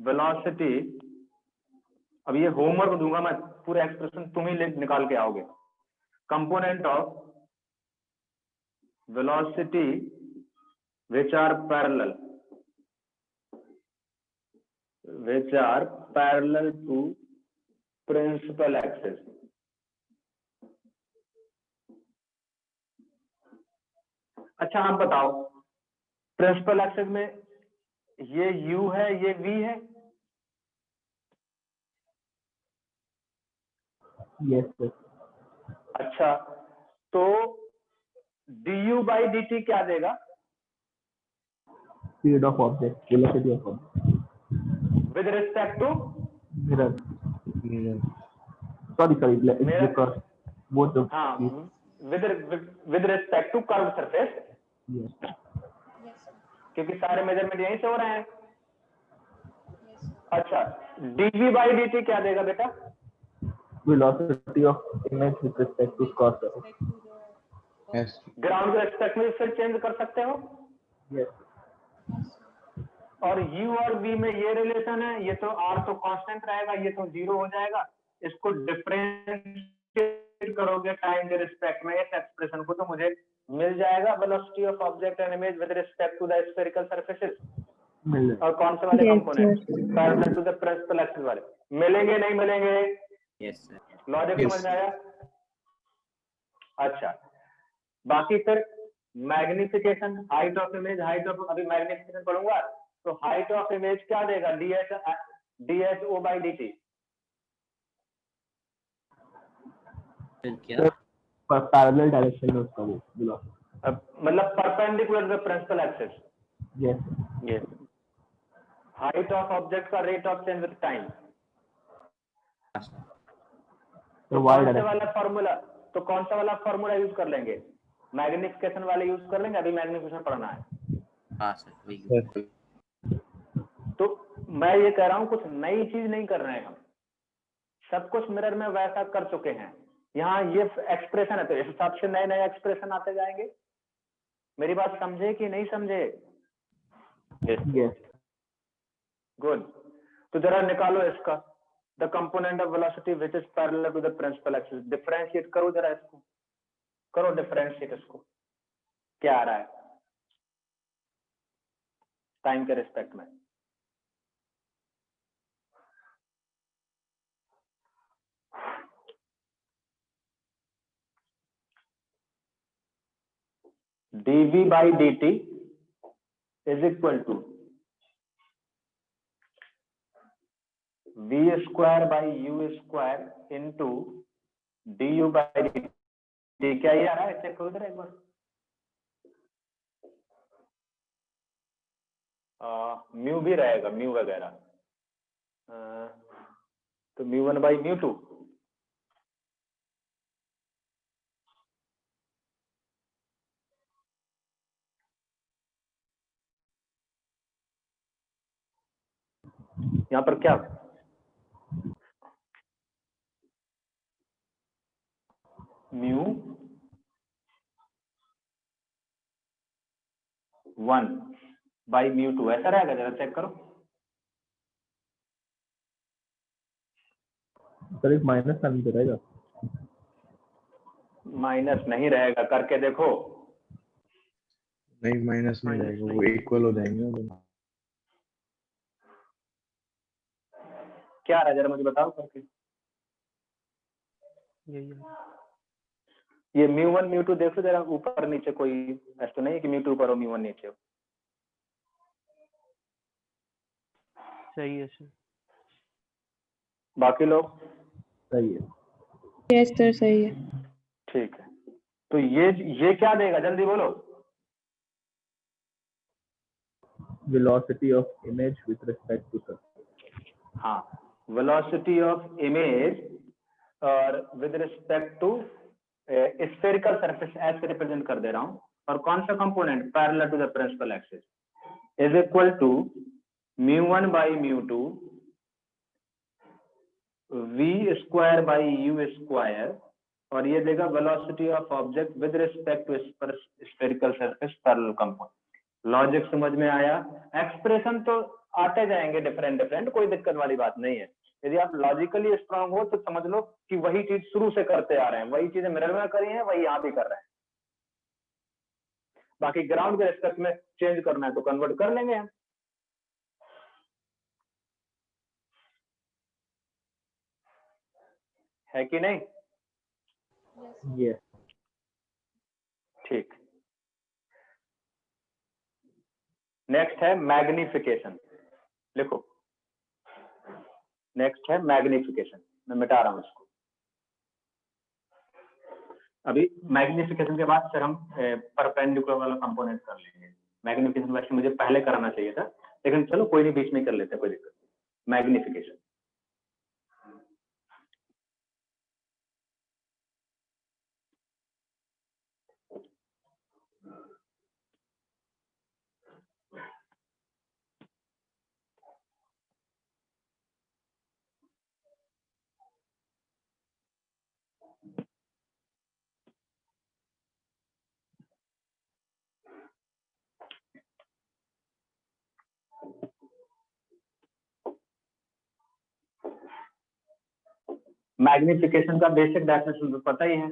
velocity अब ये होमवर्क दूंगा मैं, पूरा एक्सप्रेशन तुम ही निकाल के आओगे। Component of velocity which are parallel to principal axis. अच्छा आप बताओ, प्रिंसिपल एक्सिस में ये u है, ये v है। Yes sir. अच्छा, तो du by dt क्या देगा? speed of object, velocity of object. With respect to Mirror. Mirror. Sorry, Mirror. because both of हाँ, with respect to curved surface, yes. क्योंकि सारे मेजरमेंट यहीं से हो रहे हैं। अच्छा, dv by dt क्या देगा बेटा? Velocity of image with respect to cos surface. Yes. Ground के रेस्पेक्ट में फिर चेंज कर सकते हो। Yes. और u और v में ये रिलेशन है, ये तो r तो कांस्टेंट रहेगा, ये तो 0 हो जाएगा। इसको डिफरेंशिएट करोगे टाइम के रिस्पेक्ट में, इस एक्सप्रेशन को, तो मुझे मिल जाएगा velocity of object and image with respect to the spherical surfaces. और कौन से वाले component? Parallel to the principal axis वाले। मिलेंगे नहीं मिलेंगे? Yes sir. Logic Yes. समझ में आया? अच्छा, बाकी फिर मैग्निफिकेशन, हाइट ऑफ इमेज, अभी मैग्निफिकेशन पढ़ूंगा तो हाइट ऑफ इमेज क्या देगा? DHO by dt। फिर क्या? Parallel direction में उसका वो velocity. मतलब perpendicular to the principal axis. Yes. Yes. Height of object का rate of change with time. So y कौन से direction. वाला फॉर्मूला, तो कौन सा वाला फॉर्मूला यूज कर लेंगे? मैग्निफिकेशन वाले यूज कर लेंगे, अभी मैग्निफिकेशन पढ़ना है। हाँ सर, वही। तो मैं ये कह रहा हूँ कुछ नई चीज नहीं कर रहे हैं हम, सब कुछ मिरर में वैसा कर चुके हैं। यहाँ ये एक्सप्रेशन है तो इस हिसाब से नए नए एक्सप्रेशन आते जाएंगे। मेरी बात समझे कि नहीं समझे? Yes. गुड। तो जरा निकालो इसका, the component of velocity which is parallel to the principal axis. Differentiate करो जरा इसको, करो डिफरेंशिएट इसको, क्या आ रहा है टाइम के रिस्पेक्ट में? dv by dt is equal to v square by u square into du by dt। क्या ये आ रहा है? चेक करो जरा एक बार। म्यू भी रहेगा, म्यू वगैरह, तो μ1 by μ2। यहाँ पर क्या μ1 by μ2 ऐसा रहेगा? जरा चेक करो। सर एक माइनस साइन तो रहेगा। माइनस नहीं रहेगा, करके देखो। नहीं माइनस नहीं रहेगा, वो इक्वल हो जाएंगे ना दोनों। क्या आ रहा है जरा मुझे बताओ करके। यही है। ये μ1 μ2 देखो जरा, ऊपर नीचे कोई ऐसा तो नहीं है कि μ2 ऊपर हो μ1 नीचे हो? सही है सर। बाकी लोग? सही है। यस सर, सही है। ठीक है, तो ये क्या देगा जल्दी बोलो? Velocity of image with respect to surface. हाँ, वेलोसिटी ऑफ इमेज और with respect to spherical surface ऐसे रिप्रेजेंट कर दे रहा हूं। और कौन सा component? Parallel to the principal axis is equal to μ1 by μ2 v square by u square, और ये देगा velocity of object with respect to spherical surface parallel component. Logic समझ में आया? एक्सप्रेशन तो आते जाएंगे डिफरेंट, कोई दिक्कत वाली बात नहीं है। यदि आप लॉजिकली स्ट्रांग हो तो समझ लो कि वही चीज शुरू से करते आ रहे हैं, वही चीजें मिरर में करी हैं, वही यहाँ भी कर रहे हैं। बाकी ग्राउंड के रिस्पेक्ट में चेंज करना है तो कन्वर्ट कर लेंगे हम। है कि नहीं? Yes. ठीक। नेक्स्ट है मैग्निफिकेशन। लिखो, नेक्स्ट है मैग्निफिकेशन। मैं मिटा रहा हूं इसको। अभी मैग्निफिकेशन के बाद फिर हम परपेंडिकुलर वाला कंपोनेंट कर लेंगे। मैग्निफिकेशन वैसे मुझे पहले कराना चाहिए था, लेकिन चलो कोई नहीं, बीच में कर लेते हैं, कोई दिक्कत नहीं। मैग्निफिकेशन मैग्निफिकेशन का बेसिक डेफिनेशन तो पता ही है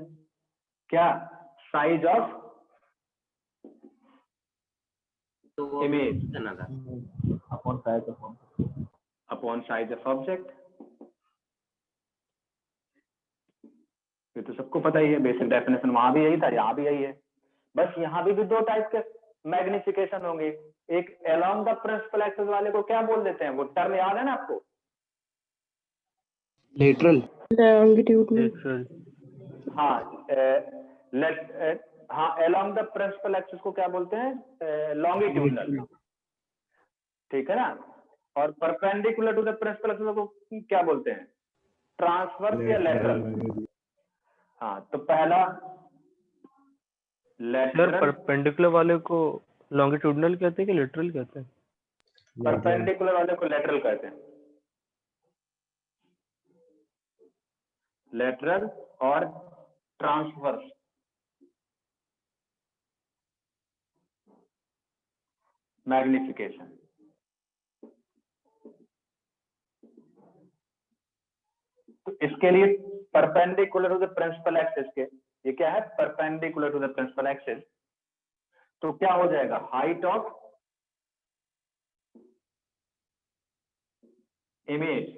क्या, साइज ऑफ तो वो इमेज करना था। Upon size of upon size of object, ये तो सबको पता ही है, बेसिक डेफिनेशन वहां भी यही था, यहाँ भी यही है। बस यहाँ भी दो टाइप के मैग्निफिकेशन होंगे, एक अलोंग द प्रिंसिपल एक्सिस वाले को क्या बोल देते हैं, वो टर्म याद है ना आपको? लेटरल। लॉन्गिट्यूडनल। हाँ अलोंग द प्रिंसिपल एक्सिस को क्या बोलते हैं, लॉन्गिट्यूडनल, ठीक है ना। और perpendicular to the principal axis को क्या बोलते हैं, ट्रांसवर्स या लेटरल। हाँ तो पहला सर लेटरल, परपेंडिकुलर वाले को लॉन्गिट्यूडनल कहते हैं कि लेटरल कहते हैं? परपेंडिकुलर वाले को लेटरल कहते हैं, लेटरल और ट्रांसवर्स। मैग्निफिकेशन तो इसके लिए perpendicular to the principal axis के, ये क्या है, perpendicular to the principal axis, तो क्या हो जाएगा, height of image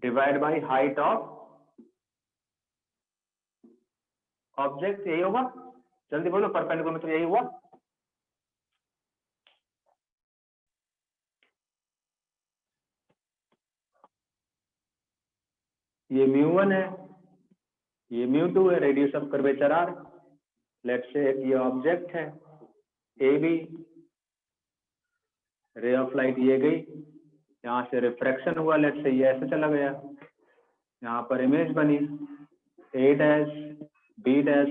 divide by height of object, यही होगा। जल्दी बोलो, परपेंडिकुलर में तो यही हुआ। ये μ1 है, ये μ2 है, radius of curvature r। Let's say ये ऑब्जेक्ट है A B, ray of light ये गई, यहाँ से रिफ्रैक्शन हुआ, लेट्स से ये ऐसे चला गया, यहाँ पर इमेज बनी ए डैश बी डैश,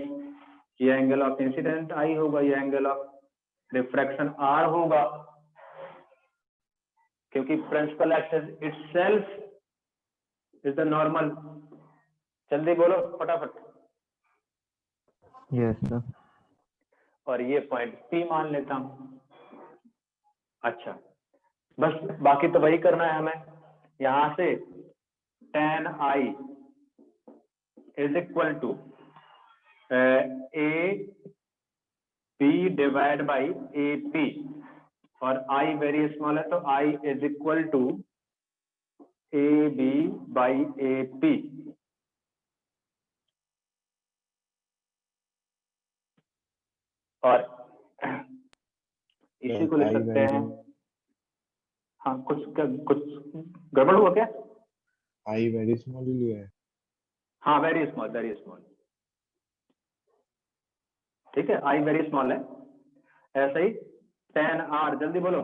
ये एंगल ऑफ इंसिडेंट आई होगा, ये एंगल ऑफ रिफ्रैक्शन आर होगा, क्योंकि principal axis itself is the normal. जल्दी बोलो फटाफट। Yes sir. और ये पॉइंट P मान लेता हूं। अच्छा, बस बाकी तो वही करना है हमें। यहां से tan I is equal to A B divide by A P, और I वेरी स्मॉल है तो I is equal to A B by A P. और इसी को लिख सकते हैं, हाँ कुछ गड़बड़ हुआ क्या? आई वेरी स्मॉल ही लिया है। हाँ वेरी स्मॉल, वेरी स्मॉल, ठीक है, आई वेरी स्मॉल है। ऐसे ही tan r, जल्दी बोलो,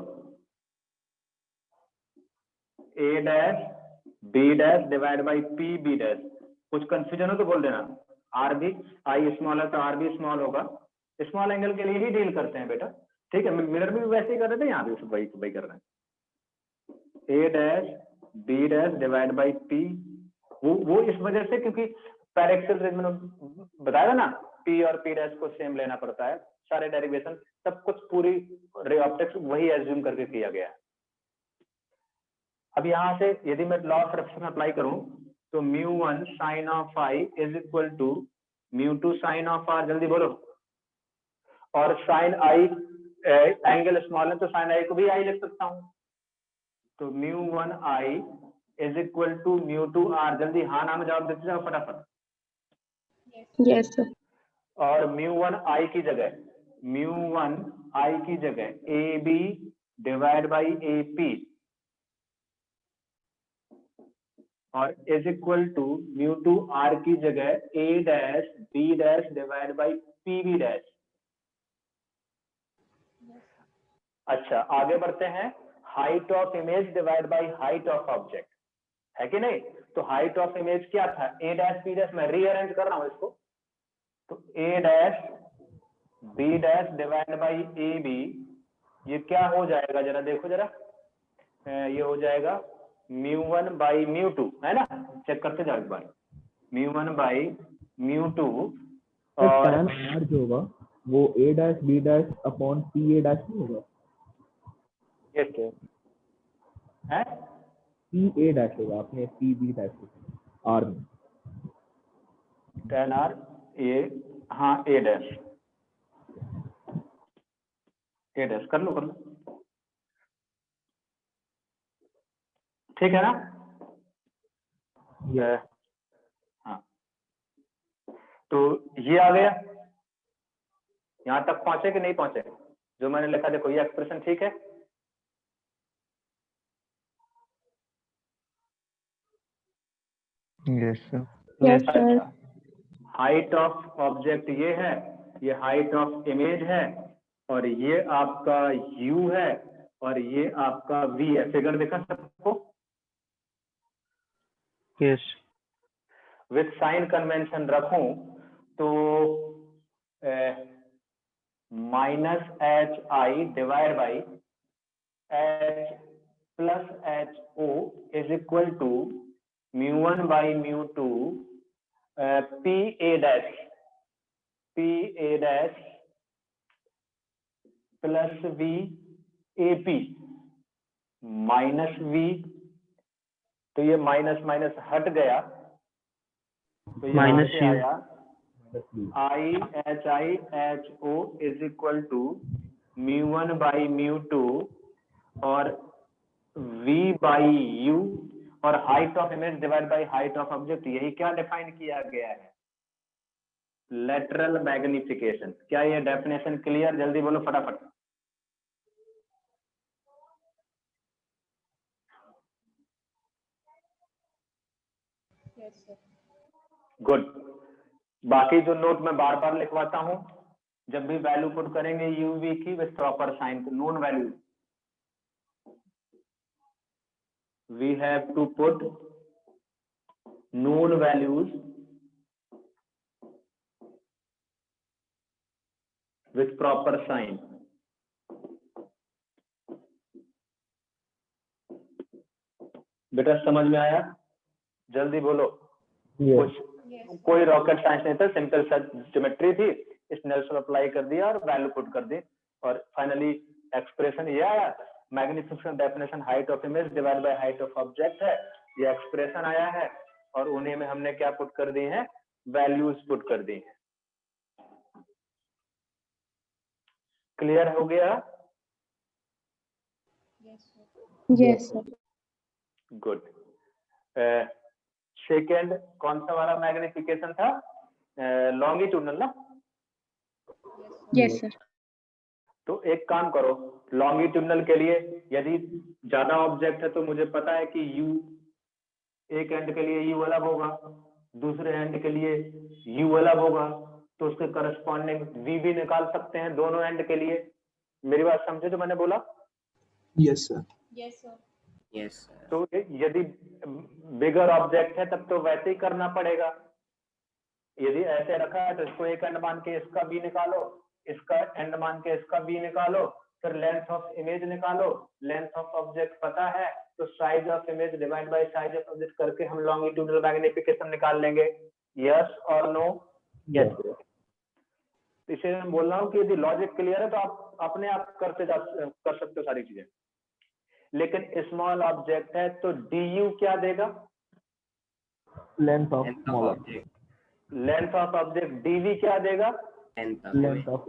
a dash b dash divide by p b dash. कुछ कंफ्यूजन हो तो बोल देना, r भी, आई स्मॉल है तो r भी स्मॉल होगा, स्मॉल एंगल के लिए ही डील करते हैं बेटा, ठीक है। मिरर में भी वैसे ही कर रहे थे, यहाँ भी वही कर रहे हैं। a dash b dash divide by p, वो इस वजह से क्योंकि पैरेक्सियल रेंज में बताया था ना, p और p डैश को सेम लेना पड़ता है, सारे डेरिवेशन सब कुछ पूरी रे ऑप्टिक्स वही एज्यूम करके किया गया है। अब यहाँ से यदि मैं लॉ ऑफ रिफ्लेक्शन अप्लाई करूं तो μ1 sine of I is equal to μ2 sine of R, जल्दी बोलो। और साइन I एंगल स्मॉल है तो साइन I को भी I लिख सकता हूं, तो μ1 I is equal to μ2 R, जल्दी हाँ ना में जवाब देते जाओ फटाफट। Yes sir. और μ1 I की जगह A B divide by A P, और इज इक्वल टू μ2 R की जगह A dash B dash divide by P B dash. अच्छा आगे बढ़ते हैं, height of image divide by height of object, है कि नहीं? तो हाइट ऑफ इमेज क्या था, ए डैश बी डैश, मैं रीअरेंज कर रहा हूं इसको, तो A dash B dash divide by A B, ये क्या हो जाएगा जरा देखो जरा, ये हो जाएगा μ1 बाई μ2, है ना? चेक करते जाओ एक बार, μ1 बाई μ2, और tan r जो होगा वो a dash b dash upon p a dash नहीं होगा, ये है p a डैश होगा, आपने p b डैश r में tan r ए, हाँ ए डैश कर लो ठीक है ना? हाँ तो ये आ गया, यहां तक पहुंचे कि नहीं पहुंचे? जो मैंने लिखा देखो ये एक्सप्रेशन ठीक है? Yes sir. Yes sir. Height of object ये है, ये हाइट ऑफ इमेज है, और ये आपका u है, और ये आपका v है। फिगर दिखा सबको? यस। विथ साइन कन्वेंशन रखूं तो minus H I divide by H plus H O is equal to μ1 by μ2 P A dash plus v A P minus v, तो ये माइनस माइनस हट गया, तो यहाँ से आया I H O is equal to μ1 by μ2 और v by u, और height of image divide by height of object, यही क्या डिफाइन किया गया है, लेटरल मैग्निफिकेशन। क्या ये डेफिनेशन क्लियर? जल्दी बोलो फटाफट। गुड। बाकी जो नोट मैं बार बार लिखवाता हूं, जब भी वैल्यू पुट करेंगे यूवी की with proper sign, known value we have to put known values with proper sign. बेटा समझ में आया? जल्दी बोलो। कोई रॉकेट साइंस नहीं था, सिंपल सा ज्योमेट्री थी, स्नेल्स अप्लाई कर दिया और वैल्यू पुट कर दी, और फाइनली एक्सप्रेशन ये आया, magnification definition height of image divide by height of object है, ये एक्सप्रेशन आया है, और उन्हीं में हमने क्या पुट कर दी है, वैल्यूज पुट कर दी है। क्लियर हो गया? Yes sir. गुड। सेकेंड कौन सा वाला मैग्निफिकेशन था? लॉन्गिट्यूडनल ना? Yes sir. तो एक काम करो, लॉन्गिट्यूडनल के लिए यदि ज्यादा ऑब्जेक्ट है तो मुझे पता है कि u, एक एंड के लिए u अलग होगा, दूसरे एंड के लिए u अलग होगा, तो उसके करस्पॉन्डिंग v भी निकाल सकते हैं दोनों एंड के लिए। मेरी बात समझे जो मैंने बोला? Yes sir. Yes sir. तो यदि बिगर ऑब्जेक्ट है तब तो वैसे ही करना पड़ेगा। यदि ऐसे रखा है तो इसको एक एंड मान के इसका b निकालो, इसका एंड मान के इसका b निकालो, फिर लेंथ ऑफ इमेज निकालो, लेंथ ऑफ ऑब्जेक्ट पता है तो size of image divide bye size of object करके हम लॉन्गिट्यूडनल मैग्निफिकेशन निकाल लेंगे। यस और नो? यस। इसे मैं बोल रहा हूँ कि यदि लॉजिक क्लियर है तो आप अपने आप कर सकते हो सारी चीजें, लेकिन स्मॉल ऑब्जेक्ट है तो du क्या देगा? Length of small object. Length of object dv क्या देगा? लेंथ ऑफ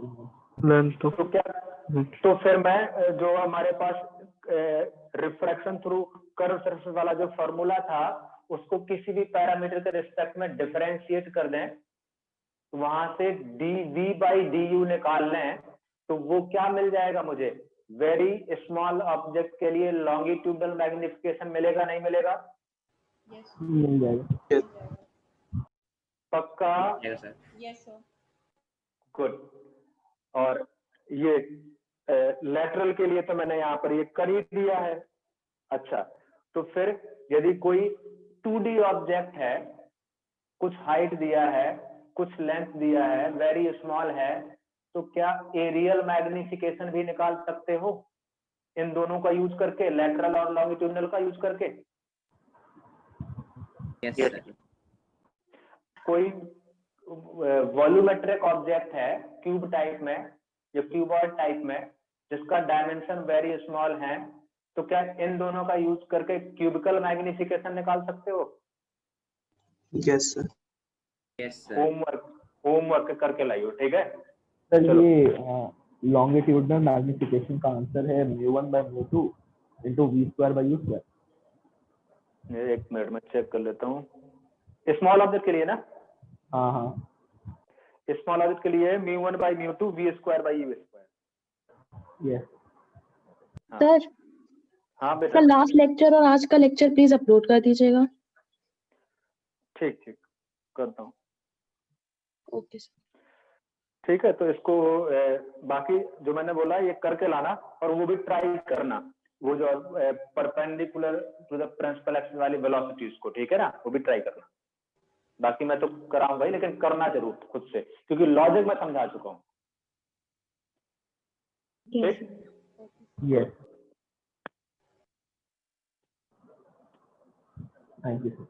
तो क्या, तो फिर मैं जो हमारे पास रिफ्रैक्शन थ्रू कर्व सरफेस वाला जो फॉर्मूला था उसको किसी भी पैरामीटर के रिस्पेक्ट में डिफरेंशिएट कर दें, तो वहां से dv बाई du निकाल लें, तो वो क्या मिल जाएगा मुझे? वेरी स्मॉल ऑब्जेक्ट के लिए लॉन्गिट्यूडनल मैग्निफिकेशन मिलेगा नहीं मिलेगा? मिल जाएगा। पक्का? Yes sir. गुड। और ये लेटरल के लिए तो मैंने यहाँ पर ये कर ही दिया है। अच्छा, तो फिर यदि कोई 2D ऑब्जेक्ट है, कुछ हाइट दिया है, कुछ लेंथ दिया है, वेरी स्मॉल है, तो क्या एरियल मैग्निफिकेशन भी निकाल सकते हो इन दोनों का यूज करके, लेटरल और लॉन्गिट्यूडिनल का यूज करके? Yes sir. कोई वॉल्यूमेट्रिक ऑब्जेक्ट है क्यूब टाइप में या क्यूबॉइड टाइप में, जिसका डायमेंशन वेरी स्मॉल है, तो क्या इन दोनों का यूज करके क्यूबिकल मैग्निफिकेशन निकाल सकते हो? Yes sir. Yes sir. Homework करके लाइयो, ठीक है? सर चलो। ये लॉन्गिट्यूडनल मैग्निफिकेशन का आंसर है mu1 by mu2 into v square by u square। ये एक मिनट में चेक कर लेता हूँ। स्मॉल ऑब्जेक्ट के लिए ना? हाँ हाँ स्मॉल ऑब्जेक्ट के लिए mu1 by mu2 v square by u square। Yes. हाँ। सर हाँ बेटा, सर लास्ट लेक्चर और आज का लेक्चर प्लीज अपलोड कर दीजिएगा। ठीक ठीक करता हूँ। Okay sir. ठीक है, तो इसको बाकी जो मैंने बोला ये करके लाना, और वो भी ट्राई करना, वो जो perpendicular to the principal axis वाली वेलोसिटीज को, ठीक है ना, वो भी ट्राई करना। बाकी मैं तो कराऊंगा ही, लेकिन करना जरूर खुद से, क्योंकि लॉजिक मैं समझा चुका हूँ। यस ठीक, यस, थैंक यू सर।